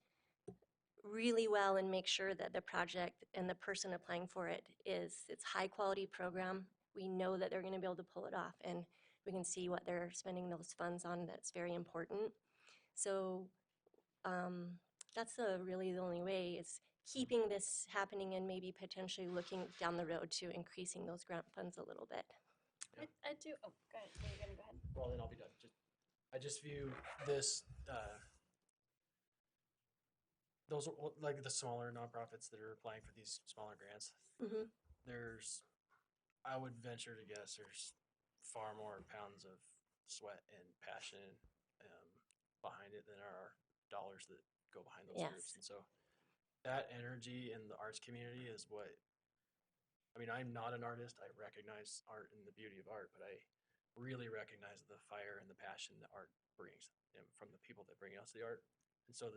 [SPEAKER 23] really well and makes sure that the project and the person applying for it's high quality program. We know that they're going to be able to pull it off, and we can see what they're spending those funds on. That's very important. So that's really the only way is keeping this happening and maybe potentially looking down the road to increasing those grant funds a little bit.
[SPEAKER 9] I do, oh, go ahead, you're gonna go ahead.
[SPEAKER 15] Well, then I'll be done. I just view this, those are like the smaller nonprofits that are applying for these smaller grants.
[SPEAKER 23] Mm-hmm.
[SPEAKER 15] I would venture to guess there's far more pounds of sweat and passion behind it than there are dollars that go behind those groups. And so that energy in the arts community is what, I mean, I'm not an artist. I recognize art and the beauty of art, but I really recognize the fire and the passion that art brings from the people that bring us the art. And so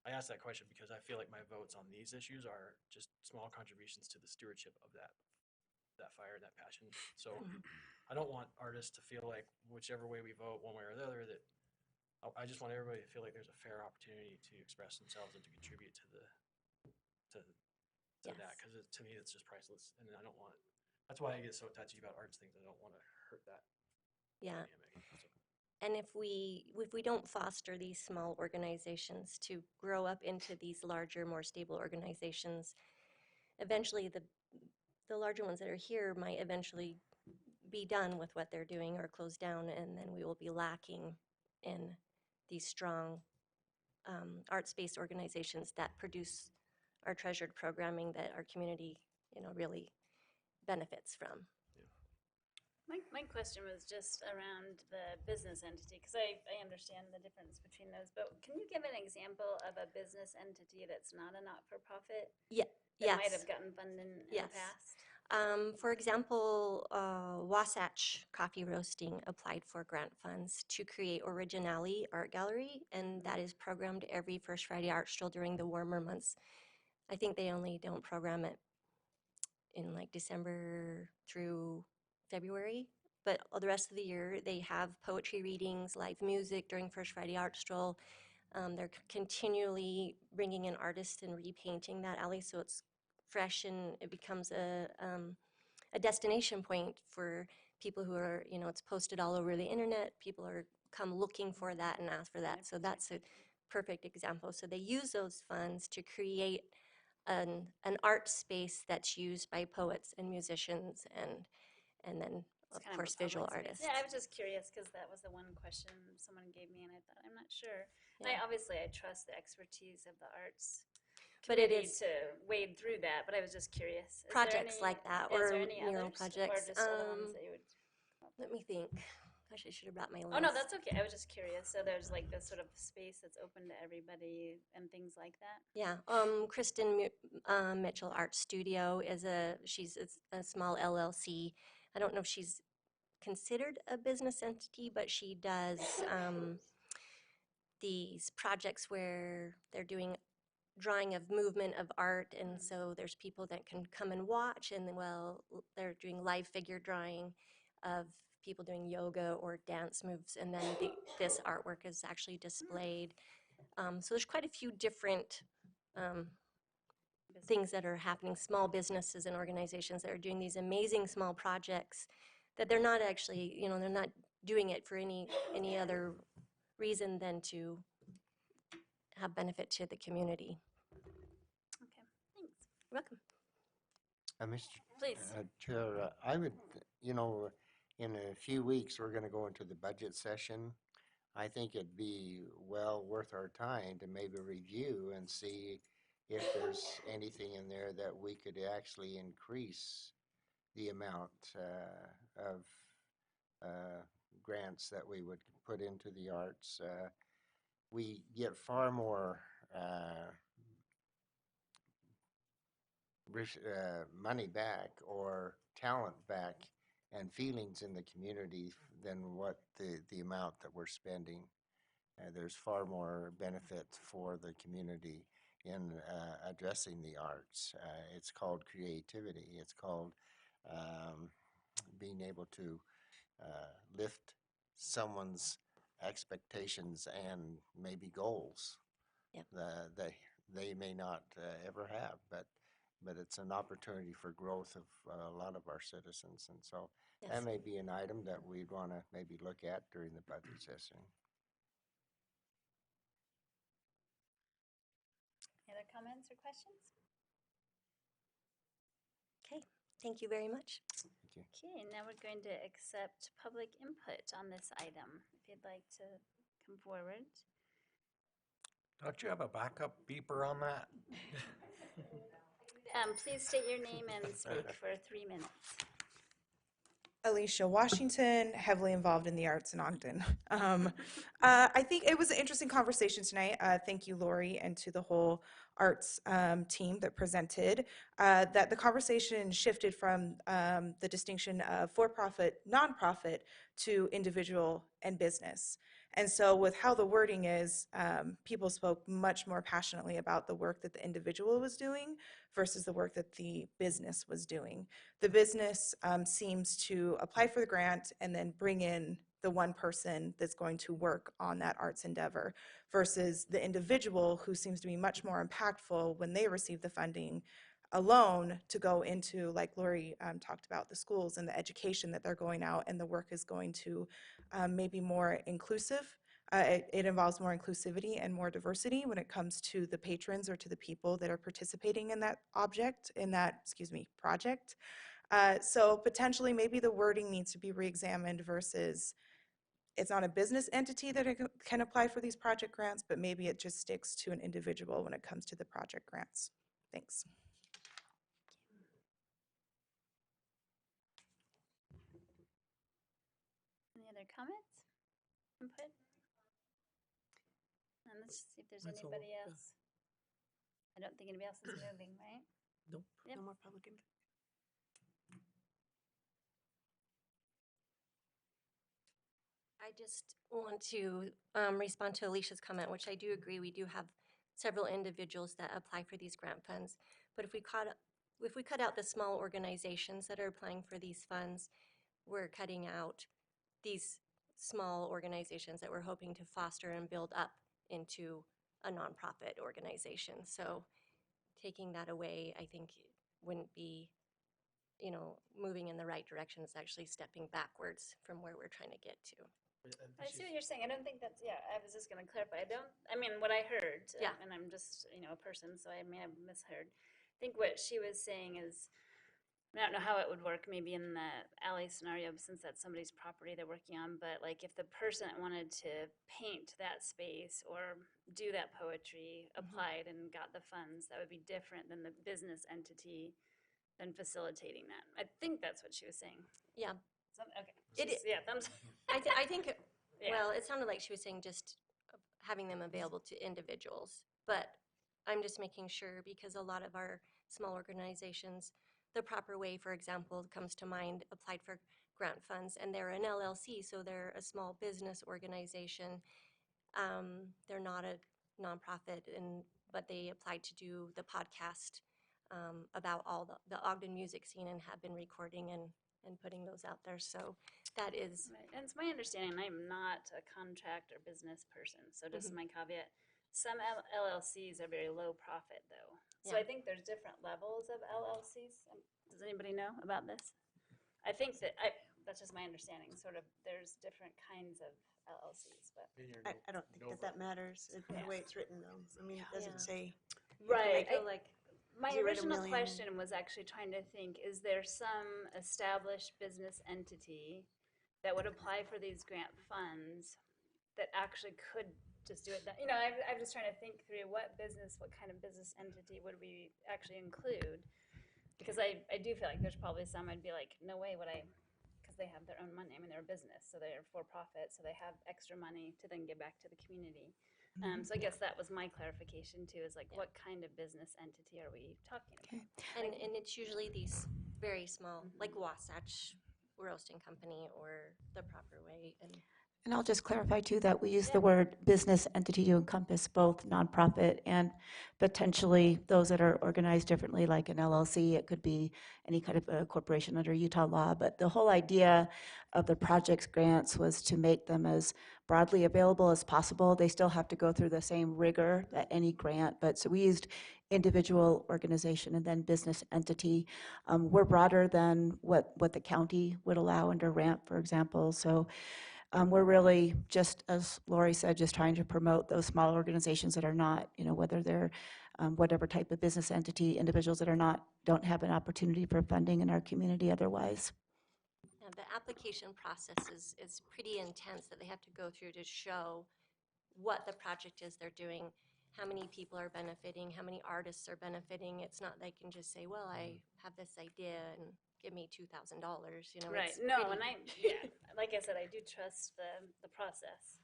[SPEAKER 15] I asked that question because I feel like my votes on these issues are just small contributions to the stewardship of that fire, that passion. So I don't want artists to feel like whichever way we vote, one way or the other, that I just want everybody to feel like there's a fair opportunity to express themselves and to contribute to that, because to me it's just priceless, and I don't want. That's why I get so touchy about arts things. I don't want to hurt that.
[SPEAKER 23] Yeah.
[SPEAKER 15] Dynamic.
[SPEAKER 23] And if we don't foster these small organizations to grow up into these larger, more stable organizations, eventually the larger ones that are here might eventually be done with what they're doing or close down, and then we will be lacking in these strong arts-based organizations that produce our treasured programming that our community, really benefits from.
[SPEAKER 9] My question was just around the business entity, because I understand the difference between those, but can you give an example of a business entity that's not a not-for-profit?
[SPEAKER 23] Yeah.
[SPEAKER 9] That might have gotten funded in the past?
[SPEAKER 23] For example, Wasatch Coffee Roasting applied for grant funds to create Originality Art Gallery, and that is programmed every First Friday Art Stroll during the warmer months. I think they only don't program it in like December through February, but the rest of the year they have poetry readings, live music during First Friday Art Stroll. They're continually bringing in artists and repainting that alley so it's fresh, and it becomes a destination point for people who are, it's posted all over the internet. People are come looking for that and ask for that. So that's a perfect example. So they use those funds to create an art space that's used by poets and musicians and then of
[SPEAKER 9] It's kind
[SPEAKER 23] course
[SPEAKER 9] a public
[SPEAKER 23] visual
[SPEAKER 9] space.
[SPEAKER 23] artists.
[SPEAKER 9] Yeah, I was just curious because that was the one question someone gave me, and I thought, I'm not sure. And
[SPEAKER 23] Yeah.
[SPEAKER 9] I trust the expertise of the arts
[SPEAKER 23] But it
[SPEAKER 9] committee
[SPEAKER 23] is
[SPEAKER 9] to wade through that, but I was just curious.
[SPEAKER 23] projects like that,
[SPEAKER 9] Is
[SPEAKER 23] or
[SPEAKER 9] there any
[SPEAKER 23] mural
[SPEAKER 9] others,
[SPEAKER 23] projects.
[SPEAKER 9] or just the ones that you would?
[SPEAKER 23] Let me think. Gosh, I should have brought my list.
[SPEAKER 9] Oh, no, that's okay. I was just curious. So there's like this sort of space that's open to everybody and things like that?
[SPEAKER 23] Yeah, Kristen Mitchell Art Studio she's a small LLC. I don't know if she's considered a business entity, but she does these projects where they're doing drawing of movement of art, and so there's people that can come and watch, and then they're doing live figure drawing of people doing yoga or dance moves, and then this artwork is actually displayed. So there's quite a few different things that are happening, small businesses and organizations that are doing these amazing small projects that they're not actually, they're not doing it for any other reason than to have benefit to the community.
[SPEAKER 9] Okay, thanks.
[SPEAKER 23] You're welcome.
[SPEAKER 12] Mr.
[SPEAKER 9] Please.
[SPEAKER 12] Chair, I would, in a few weeks, we're going to go into the budget session. I think it'd be well worth our time to maybe review and see if there's anything in there that we could actually increase the amount of grants that we would put into the arts. We get far more money back or talent back and feelings in the community than what the amount that we're spending. There's far more benefit for the community in addressing the arts. It's called creativity. It's called being able to lift someone's expectations and maybe goals that they may not ever have, but it's an opportunity for growth of a lot of our citizens. And so that may be an item that we'd want to maybe look at during the budget session.
[SPEAKER 9] Any other comments or questions?
[SPEAKER 23] Okay, thank you very much.
[SPEAKER 9] Okay, now we're going to accept public input on this item. If you'd like to come forward.
[SPEAKER 22] Don't you have a backup beeper on that?
[SPEAKER 9] Please state your name and speak for 3 minutes.
[SPEAKER 3] Alicia Washington, heavily involved in the arts in Ogden. I think it was an interesting conversation tonight. Thank you, Lori, and to the whole arts team that presented. That the conversation shifted from the distinction of for-profit, nonprofit to individual and business. And so with how the wording is, people spoke much more passionately about the work that the individual was doing versus the work that the business was doing. The business seems to apply for the grant and then bring in the one person that's going to work on that arts endeavor versus the individual who seems to be much more impactful when they receive the funding alone to go into, like Lori talked about, the schools and the education that they're going out, and the work is going to maybe more inclusive. It involves more inclusivity and more diversity when it comes to the patrons or to the people that are participating in that project. So potentially maybe the wording needs to be reexamined versus it's not a business entity that can apply for these project grants, but maybe it just sticks to an individual when it comes to the project grants. Thanks.
[SPEAKER 9] Any other comments? Input? And let's see if there's anybody else. I don't think anybody else is moving, right?
[SPEAKER 10] Nope.
[SPEAKER 9] Yep.
[SPEAKER 13] No more public input.
[SPEAKER 23] I just want to respond to Alicia's comment, which I do agree. We do have several individuals that apply for these grant funds. But if we cut out the small organizations that are applying for these funds, we're cutting out these small organizations that we're hoping to foster and build up into a nonprofit organization. So taking that away, I think, wouldn't be, moving in the right direction. It's actually stepping backwards from where we're trying to get to.
[SPEAKER 9] I see what you're saying. I don't think that's, I was just going to clarify. What I heard, and I'm just, a person, so I may have misheard. I think what she was saying is, I don't know how it would work maybe in the alley scenario since that's somebody's property they're working on, but like if the person that wanted to paint that space or do that poetry applied and got the funds, that would be different than the business entity than facilitating that. I think that's what she was saying.
[SPEAKER 23] Yeah.
[SPEAKER 9] Okay. Thumbs.
[SPEAKER 23] I think,
[SPEAKER 9] Yeah.
[SPEAKER 23] well, it sounded like she was saying just having them available to individuals. But I'm just making sure, because a lot of our small organizations, the proper way, for example, comes to mind, applied for grant funds, and they're an LLC, so they're a small business organization. They're not a nonprofit, but they applied to do the podcast about all the Ogden music scene and have been recording and putting those out there. So that is...
[SPEAKER 9] Right. And it's my understanding, I'm not a contract or business person, so just my caveat. Some LLCs are very low profit, though. So I think there's different levels of LLCs. Does anybody know about this? I think that, that's just my understanding, sort of, there's different kinds of LLCs, but.
[SPEAKER 13] I don't think that matters, the way it's written, though. I mean, it doesn't say.
[SPEAKER 9] Right. My
[SPEAKER 13] 0 to
[SPEAKER 9] original
[SPEAKER 13] million.
[SPEAKER 9] question was actually trying to think, is there some established business entity that would apply for these grant funds that actually could just do it that, I'm just trying to think through what kind of business entity would we actually include? Because I do feel like there's probably some I'd be like, no way would I, because they have their own money. I mean, they're a business, so they're for profit, so they have extra money to then give back to the community. So I guess that was my clarification too, is like, what kind of business entity are we talking about?
[SPEAKER 23] And it's usually these very small, like Wasatch Roasting Company or The Proper Way.
[SPEAKER 1] And I'll just clarify too that we use the word business entity to encompass both nonprofit and potentially those that are organized differently, like an LLC. It could be any kind of a corporation under Utah law. But the whole idea of the project's grants was to make them as broadly available as possible. They still have to go through the same rigor that any grant, but so we used individual, organization, and then business entity. We're broader than what the county would allow under RAMP, for example. So we're really, just as Lori said, just trying to promote those small organizations that are not, whether they're whatever type of business entity, individuals that don't have an opportunity for funding in our community otherwise.
[SPEAKER 23] Yeah, the application process is pretty intense that they have to go through to show what the project is they're doing, how many people are benefiting, how many artists are benefiting. It's not they can just say, well, I have this idea and give me $2,000,
[SPEAKER 9] Right,
[SPEAKER 23] it's
[SPEAKER 9] no,
[SPEAKER 23] pretty-
[SPEAKER 9] and like I said, I do trust the process.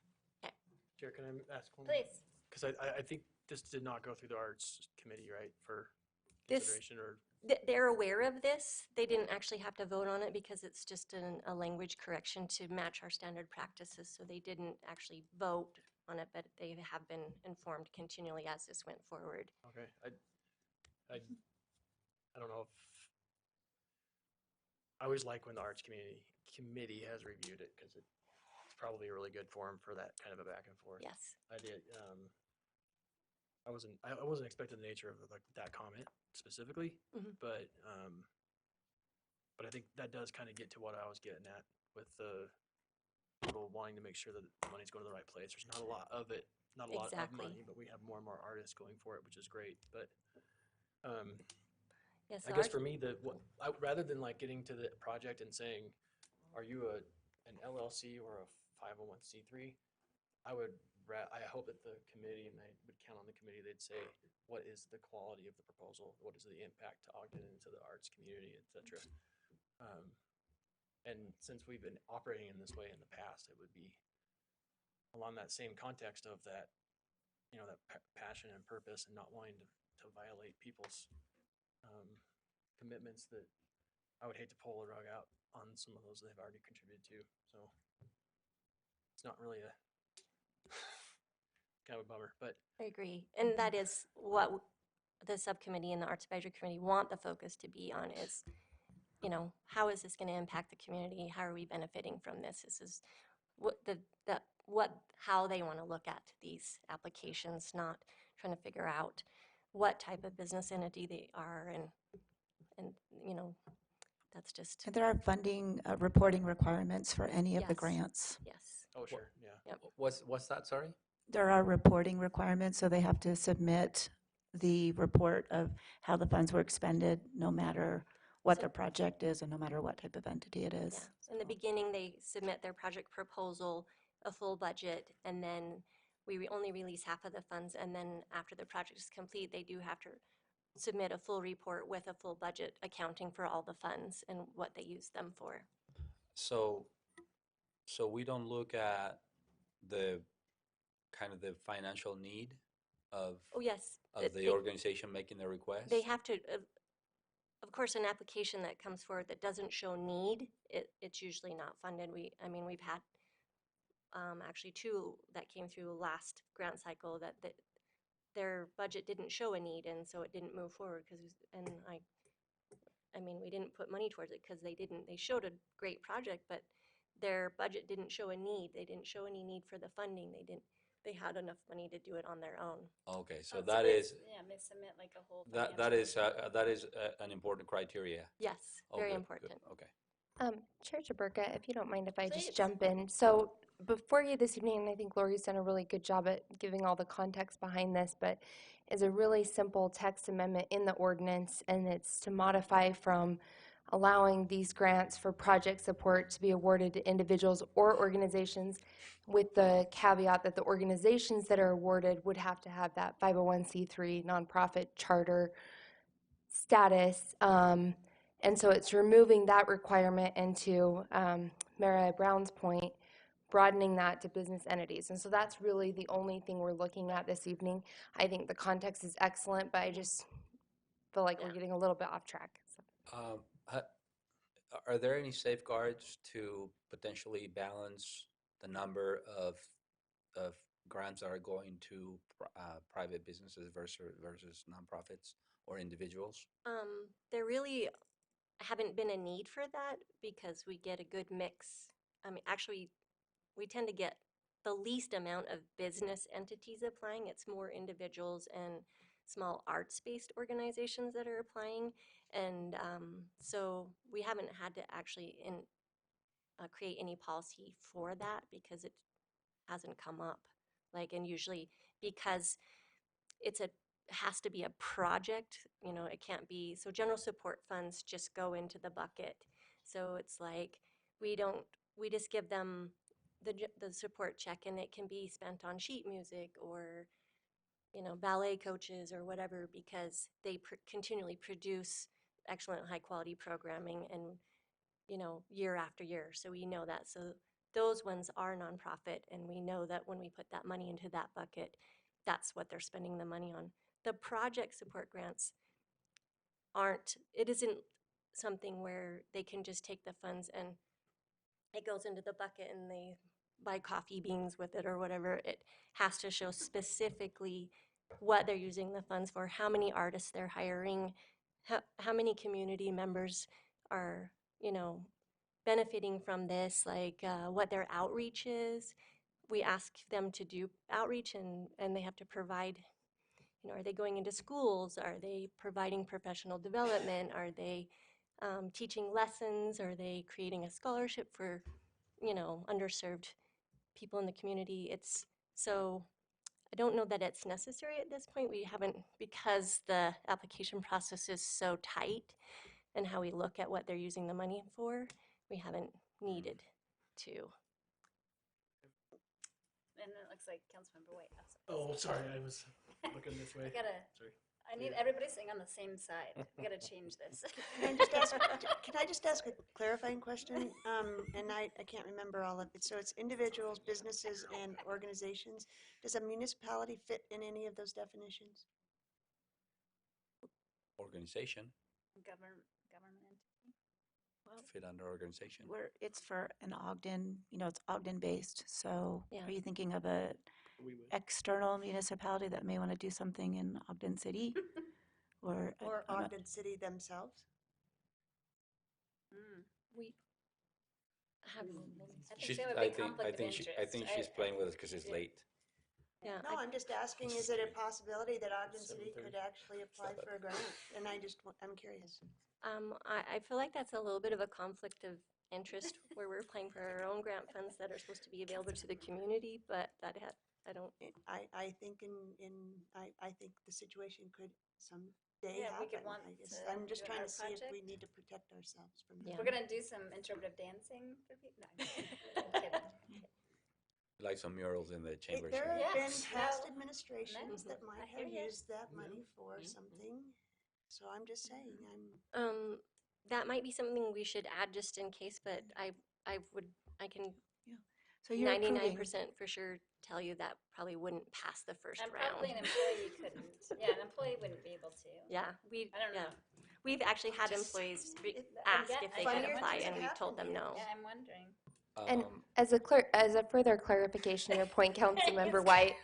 [SPEAKER 15] Chair, can I ask one?
[SPEAKER 9] Please.
[SPEAKER 15] Because I think this did not go through the Arts Committee, right, for
[SPEAKER 23] This-
[SPEAKER 15] consideration, or?
[SPEAKER 23] They're aware of this. They didn't actually have to vote on it because it's just a language correction to match our standard practices. So they didn't actually vote on it, but they have been informed continually as this went forward.
[SPEAKER 15] Okay, I don't know if, I always like when the Arts Committee has reviewed it, because it's probably a really good forum for that kind of a back and forth.
[SPEAKER 23] Yes.
[SPEAKER 15] I did, I wasn't expecting the nature of like that comment specifically, but I think that does kind of get to what I was getting at with the people wanting to make sure that the money's going to the right place. There's not a lot of it, not a lot of money, but we have more and more artists going for it, which is great. But
[SPEAKER 23] Yes,
[SPEAKER 15] I guess for me, rather than like getting to the project and saying, are you an LLC or a 501c3, I hope that the committee, and I would count on the committee, they'd say, what is the quality of the proposal? What is the impact to Ogden and to the arts community, et cetera? And since we've been operating in this way in the past, it would be along that same context of that, that passion and purpose, and not wanting to violate people's commitments, that I would hate to pull the rug out on some of those they've already contributed to. So it's not really a kind of a bummer, but
[SPEAKER 23] I agree. And that is what the subcommittee and the Arts Advisory Committee want the focus to be on is, how is this going to impact the community? How are we benefiting from this? This is how they want to look at these applications, not trying to figure out what type of business entity they are, and that's just.
[SPEAKER 1] And there are funding reporting requirements for any of the
[SPEAKER 23] Yes.
[SPEAKER 1] grants.
[SPEAKER 23] Yes.
[SPEAKER 15] oh sure, yeah.
[SPEAKER 23] Yep.
[SPEAKER 11] What's that, sorry?
[SPEAKER 1] There are reporting requirements, so they have to submit the report of how the funds were expended, no matter what their project is and no matter what type of entity it is.
[SPEAKER 23] Yeah. In the beginning, they submit their project proposal, a full budget, and then we only release half of the funds. And then after the project is complete, they do have to submit a full report with a full budget accounting for all the funds and what they use them for.
[SPEAKER 11] So we don't look at the kind of the financial need of
[SPEAKER 23] Oh, yes.
[SPEAKER 11] the organization making the request?
[SPEAKER 23] They have to, of course, an application that comes forward that doesn't show need, it's usually not funded. We've had actually two that came through last grant cycle that their budget didn't show a need, and so it didn't move forward we didn't put money towards it because they showed a great project, but their budget didn't show a need. They didn't show any need for the funding. They had enough money to do it on their own.
[SPEAKER 11] Okay, so that is,
[SPEAKER 9] they submit like a whole.
[SPEAKER 11] that is an important criteria.
[SPEAKER 23] Yes,
[SPEAKER 11] Oh,
[SPEAKER 23] very
[SPEAKER 11] good,
[SPEAKER 23] important.
[SPEAKER 11] good, okay.
[SPEAKER 4] Chair Jaberka, if you don't mind if I
[SPEAKER 9] Please.
[SPEAKER 4] just jump in. So before you this evening, and I think Lori's done a really good job at giving all the context behind this, but is a really simple text amendment in the ordinance, and it's to modify from allowing these grants for project support to be awarded to individuals or organizations, with the caveat that the organizations that are awarded would have to have that 501c3 nonprofit charter status. And so it's removing that requirement, and to Mara Brown's point, broadening that to business entities. And so that's really the only thing we're looking at this evening. I think the context is excellent, but I just feel like we're getting a little bit off track. So.
[SPEAKER 11] Are there any safeguards to potentially balance the number of grants that are going to private businesses versus nonprofits or individuals?
[SPEAKER 23] There really haven't been a need for that because we get a good mix. I mean, actually, we tend to get the least amount of business entities applying. It's more individuals and small arts-based organizations that are applying. And so we haven't had to actually create any policy for that because it hasn't come up. Like, and usually because it's has to be a project, you know, it can't be, so general support funds just go into the bucket. So it's like, we just give them the support check, and it can be spent on sheet music or, you know, ballet coaches or whatever, because they continually produce excellent high quality programming and, you know, year after year. So we know that. So those ones are nonprofit, and we know that when we put that money into that bucket, that's what they're spending the money on. The project support grants it isn't something where they can just take the funds and it goes into the bucket and they buy coffee beans with it or whatever. It has to show specifically what they're using the funds for, how many artists they're hiring, how many community members are, you know, benefiting from this, like what their outreach is. We ask them to do outreach, and they have to provide, you know, are they going into schools? Are they providing professional development? Are they teaching lessons? Are they creating a scholarship for, you know, underserved people in the community? So I don't know that it's necessary at this point. We haven't, because the application process is so tight and how we look at what they're using the money for, we haven't needed to.
[SPEAKER 9] And it looks like Councilmember White.
[SPEAKER 15] Oh, sorry, I was looking this way. Sorry.
[SPEAKER 9] I need everybody sitting on the same side. We gotta change this.
[SPEAKER 13] Can I just ask a clarifying question? And I can't remember all of it. So it's individuals, businesses, and organizations. Does a municipality fit in any of those definitions?
[SPEAKER 11] Organization
[SPEAKER 9] Government entity.
[SPEAKER 1] Well,
[SPEAKER 11] fit under organization.
[SPEAKER 1] it's for an Ogden, you know, it's Ogden-based, so
[SPEAKER 23] Yeah.
[SPEAKER 1] are you thinking of a external municipality that may want to do something in Ogden City? Or
[SPEAKER 13] Ogden City themselves?
[SPEAKER 23] We have.
[SPEAKER 11] I think she's playing with us because it's late.
[SPEAKER 23] Yeah.
[SPEAKER 13] No, I'm just asking, is it a possibility that Ogden City could actually apply for a grant? And I'm curious.
[SPEAKER 23] I feel like that's a little bit of a conflict of interest where we're applying for our own grant funds that are supposed to be available to the community, but I don't.
[SPEAKER 13] I think I think the situation could someday
[SPEAKER 9] Yeah,
[SPEAKER 13] happen.
[SPEAKER 9] we could want
[SPEAKER 13] I'm just
[SPEAKER 9] to do
[SPEAKER 13] trying
[SPEAKER 9] our
[SPEAKER 13] to see if we
[SPEAKER 9] project.
[SPEAKER 13] need to protect ourselves from
[SPEAKER 23] Yeah.
[SPEAKER 13] that.
[SPEAKER 9] We're gonna do some interpretive dancing for people. No, I'm kidding.
[SPEAKER 11] Like some murals in the chambers.
[SPEAKER 13] There have
[SPEAKER 9] Yeah.
[SPEAKER 13] been past
[SPEAKER 9] No.
[SPEAKER 13] administrations that might
[SPEAKER 9] I hear
[SPEAKER 13] have
[SPEAKER 9] ya.
[SPEAKER 13] used that money for something. So I'm just saying,
[SPEAKER 23] That might be something we should add just in case, but I can
[SPEAKER 1] So you're
[SPEAKER 23] 99% for sure tell you that probably wouldn't pass the first
[SPEAKER 9] And
[SPEAKER 23] round.
[SPEAKER 9] probably an employee couldn't. Yeah, an employee wouldn't be able to.
[SPEAKER 23] Yeah,
[SPEAKER 9] I don't know.
[SPEAKER 23] We've actually had employees
[SPEAKER 9] I
[SPEAKER 23] ask
[SPEAKER 9] get-
[SPEAKER 23] if
[SPEAKER 9] I
[SPEAKER 23] they
[SPEAKER 9] get
[SPEAKER 23] could
[SPEAKER 9] it.
[SPEAKER 23] apply, and we've told them no.
[SPEAKER 9] Yeah, I'm wondering.
[SPEAKER 4] And as a further clarification, your point, Councilmember White,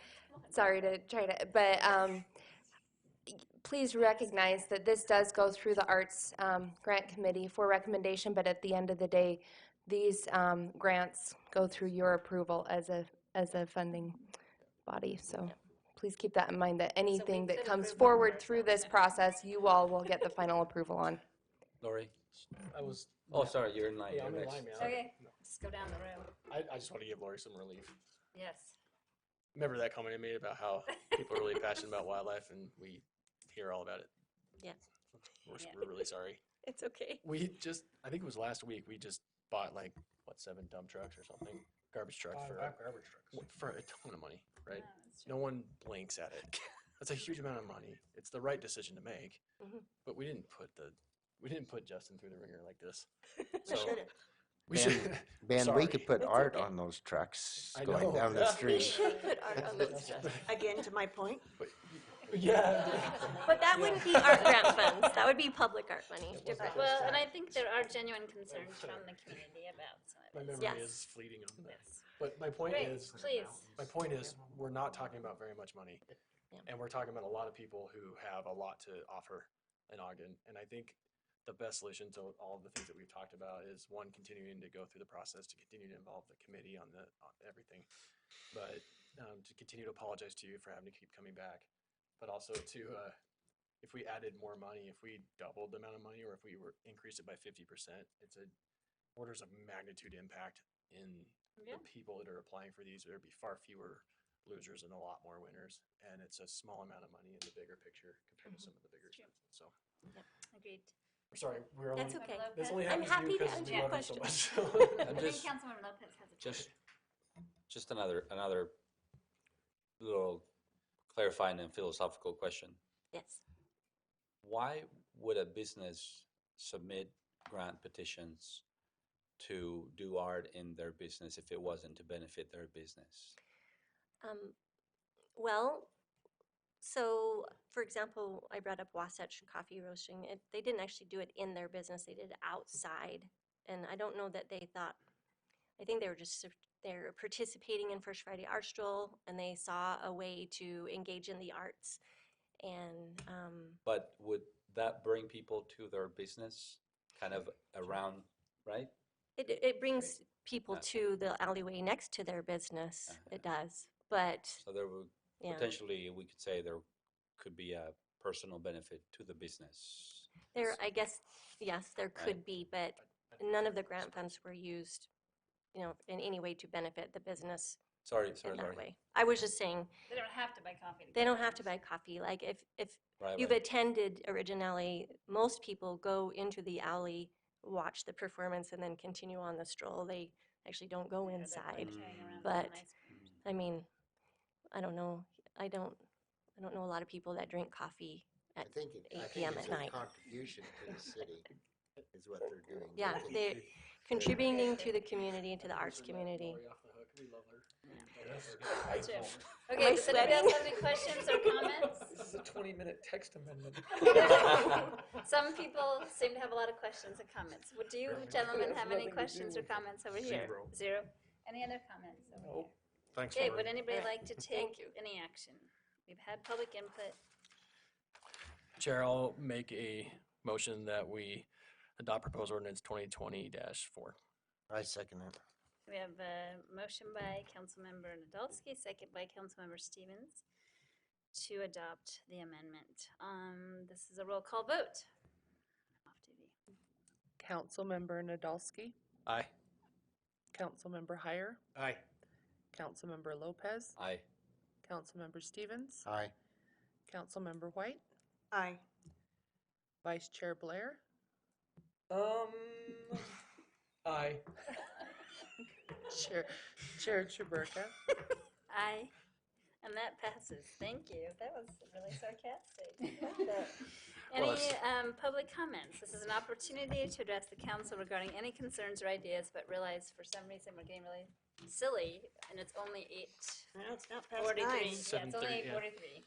[SPEAKER 4] sorry to try to, but please recognize that this does go through the Arts Grant Committee for recommendation, but at the end of the day, these grants go through your approval as a funding body. So please keep that in mind, that anything that comes forward through this process, you all will get the final approval on.
[SPEAKER 11] Lori?
[SPEAKER 15] I was.
[SPEAKER 11] Oh, sorry, you're in line.
[SPEAKER 15] Yeah,
[SPEAKER 11] You're
[SPEAKER 15] I'm in
[SPEAKER 11] next.
[SPEAKER 15] line now.
[SPEAKER 9] Okay, just go down the row.
[SPEAKER 15] I just want to give Lori some relief.
[SPEAKER 9] Yes.
[SPEAKER 15] Remember that comment I made about how people are really passionate about wildlife, and we hear all about it.
[SPEAKER 23] Yeah.
[SPEAKER 15] We're really sorry.
[SPEAKER 23] It's okay.
[SPEAKER 15] I think it was last week, we just bought like, what, 7 dump trucks or something? Garbage trucks for a ton of money, right? No one blinks at it. That's a huge amount of money. It's the right decision to make, but we didn't put Justin through the ringer like this. So we should.
[SPEAKER 12] Ben,
[SPEAKER 15] Sorry.
[SPEAKER 12] we could put art on those trucks
[SPEAKER 15] I
[SPEAKER 12] going
[SPEAKER 15] know.
[SPEAKER 12] down the
[SPEAKER 15] We
[SPEAKER 12] street.
[SPEAKER 23] should put art on those trucks.
[SPEAKER 13] Again, to my point.
[SPEAKER 15] Yeah.
[SPEAKER 23] But that wouldn't be art grant funds. That would be public art money. Different.
[SPEAKER 9] Well, and I think there are genuine concerns from the community about some of
[SPEAKER 15] My
[SPEAKER 9] it.
[SPEAKER 15] memory is fleeting on that.
[SPEAKER 9] Yes.
[SPEAKER 15] But my point
[SPEAKER 9] Great,
[SPEAKER 15] is,
[SPEAKER 9] please.
[SPEAKER 15] we're not talking about very much money. And we're talking about a lot of people who have a lot to offer in Ogden. And I think the best solution to all of the things that we've talked about is, one, continuing to go through the process, to continue to involve the committee on everything. But to continue to apologize to you for having to keep coming back. But also to, if we added more money, if we doubled the amount of money, or if we increased it by 50%, it's a orders of magnitude impact in the people that are applying for these. There'd be far fewer losers and a lot more winners. And it's a small amount of money in the bigger picture compared to some of the bigger expenses. So,
[SPEAKER 9] Agreed.
[SPEAKER 15] I'm sorry, we're only.
[SPEAKER 23] That's okay.
[SPEAKER 15] This only
[SPEAKER 23] I'm
[SPEAKER 15] happens to you
[SPEAKER 23] happy to
[SPEAKER 15] because
[SPEAKER 23] answer
[SPEAKER 15] we
[SPEAKER 23] your
[SPEAKER 15] love you so much.
[SPEAKER 9] I think Councilmember Lopez has a question.
[SPEAKER 11] Just another little clarifying and philosophical question.
[SPEAKER 23] Yes.
[SPEAKER 11] Why would a business submit grant petitions to do art in their business if it wasn't to benefit their business?
[SPEAKER 23] Well, so for example, I brought up Wasatch Coffee Roasting. They didn't actually do it in their business. They did it outside. And I don't know that they thought, I think they were just, they're participating in First Friday Art Stroll, and they saw a way to engage in the arts. And
[SPEAKER 11] But would that bring people to their business kind of around, right?
[SPEAKER 23] it brings people to the alleyway next to their business. It does. But
[SPEAKER 11] So there would
[SPEAKER 23] yeah.
[SPEAKER 11] potentially, we could say there could be a personal benefit to the business.
[SPEAKER 23] There, I guess, yes, there could be, but none of the grant funds were used, in any way to benefit the business.
[SPEAKER 11] Sorry.
[SPEAKER 23] In that way. I was just saying.
[SPEAKER 9] They don't have to buy coffee.
[SPEAKER 23] They don't have to buy coffee. Like if you've attended Origin Alley, most people go into the alley, watch the performance, and then continue on the stroll. They actually don't go inside. But I mean, I don't know. I don't know a lot of people that drink coffee at 8 p.m. at night.
[SPEAKER 12] Contribution to the city is what they're doing.
[SPEAKER 23] Yeah, they're contributing to the community and to the arts community.
[SPEAKER 9] Okay, does anybody else have any questions or comments?
[SPEAKER 10] This is a 20-minute text amendment.
[SPEAKER 9] Some people seem to have a lot of questions and comments. Would you gentlemen have any questions or comments over here? Zero. Any other comments over here?
[SPEAKER 10] Thanks,
[SPEAKER 9] Okay,
[SPEAKER 10] Lori.
[SPEAKER 9] would anybody like to take any action? We've had public input.
[SPEAKER 15] Chair, I'll make a motion that we adopt proposed ordinance 2020-4.
[SPEAKER 12] I second it.
[SPEAKER 9] We have a motion by Councilmember Nadolski, second by Councilmember Stevens to adopt the amendment. This is a roll call vote. Off TV.
[SPEAKER 6] Councilmember Nadolski,
[SPEAKER 15] Aye.
[SPEAKER 6] Councilmember Heyer,
[SPEAKER 22] Aye.
[SPEAKER 6] Councilmember Lopez,
[SPEAKER 11] Aye.
[SPEAKER 6] Councilmember Stevens,
[SPEAKER 12] Aye.
[SPEAKER 6] Councilmember White,
[SPEAKER 13] Aye.
[SPEAKER 6] Vice Chair Blair,
[SPEAKER 10] Aye.
[SPEAKER 6] Chair Chaburka.
[SPEAKER 9] Aye. And that passes. Thank you. That was really sarcastic. Any public comments? This is an opportunity to address the council regarding any concerns or ideas, but realize for some reason we're getting really silly, and it's only 8:43.
[SPEAKER 13] No, it's not past 9.
[SPEAKER 9] Yeah, it's only 8:43.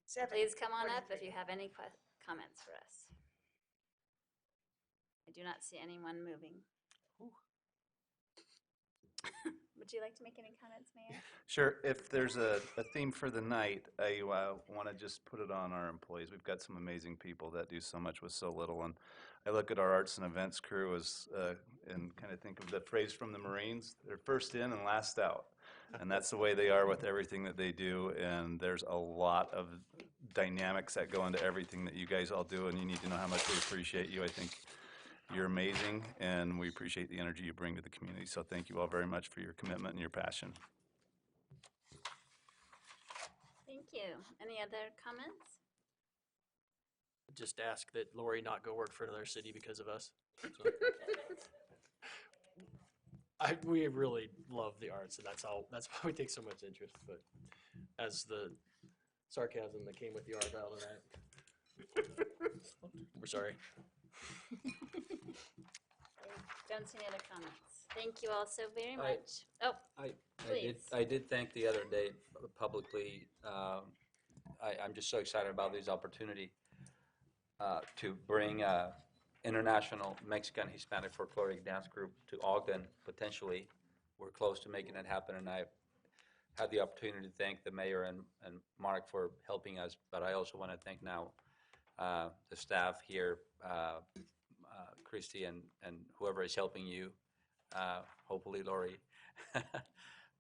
[SPEAKER 9] So please come on up if you have any comments for us. I do not see anyone moving. Would you like to make any comments, Mayor?
[SPEAKER 18] Sure. If there's a theme for the night, I want to just put it on our employees. We've got some amazing people that do so much with so little. And I look at our arts and events crew and kind of think of the phrase from the Marines, they're first in and last out. And that's the way they are with everything that they do. And there's a lot of dynamics that go into everything that you guys all do. And you need to know how much we appreciate you. I think you're amazing, and we appreciate the energy you bring to the community. So thank you all very much for your commitment and your passion.
[SPEAKER 9] Thank you. Any other comments?
[SPEAKER 15] just ask that Lori not go work for another city because of us. So. We really love the arts, and that's why we take so much interest. But as the sarcasm that came with the art out of that, we're sorry.
[SPEAKER 9] Don't see any other comments. Thank you all so very much.
[SPEAKER 11] I did thank the other day publicly. I'm just so excited about this opportunity to bring international Mexican Hispanic folkloric dance group to Ogden, potentially. We're close to making it happen, and I had the opportunity to thank the mayor and Mark for helping us, but I also want to thank now the staff here, Christy and whoever is helping you, hopefully Lori,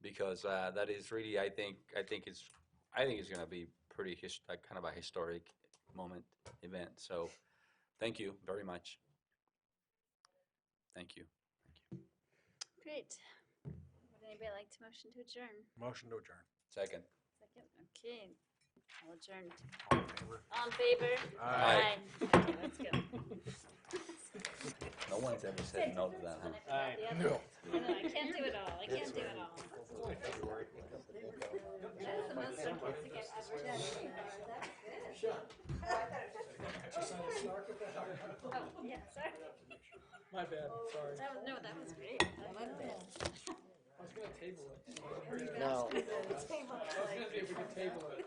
[SPEAKER 11] because that is really, I think it's going to be pretty kind of a historic event. So thank you very much. Thank you.
[SPEAKER 9] Great. Would anybody like to motion to adjourn?
[SPEAKER 22] Motion to adjourn.
[SPEAKER 11] Second.
[SPEAKER 9] Second, okay. I'll adjourn. All in favor?
[SPEAKER 11] Aye.
[SPEAKER 9] Okay, let's go.
[SPEAKER 11] No one's ever said no to that, huh?
[SPEAKER 9] No. I know, I can't do it all. I can't do it all. That is the most sarcastic I've ever done. Oh, yeah, sorry.
[SPEAKER 10] My bad, sorry.
[SPEAKER 9] That was great. I loved it.
[SPEAKER 10] I was gonna table it.
[SPEAKER 12] No.
[SPEAKER 10] I was gonna see if we could table it.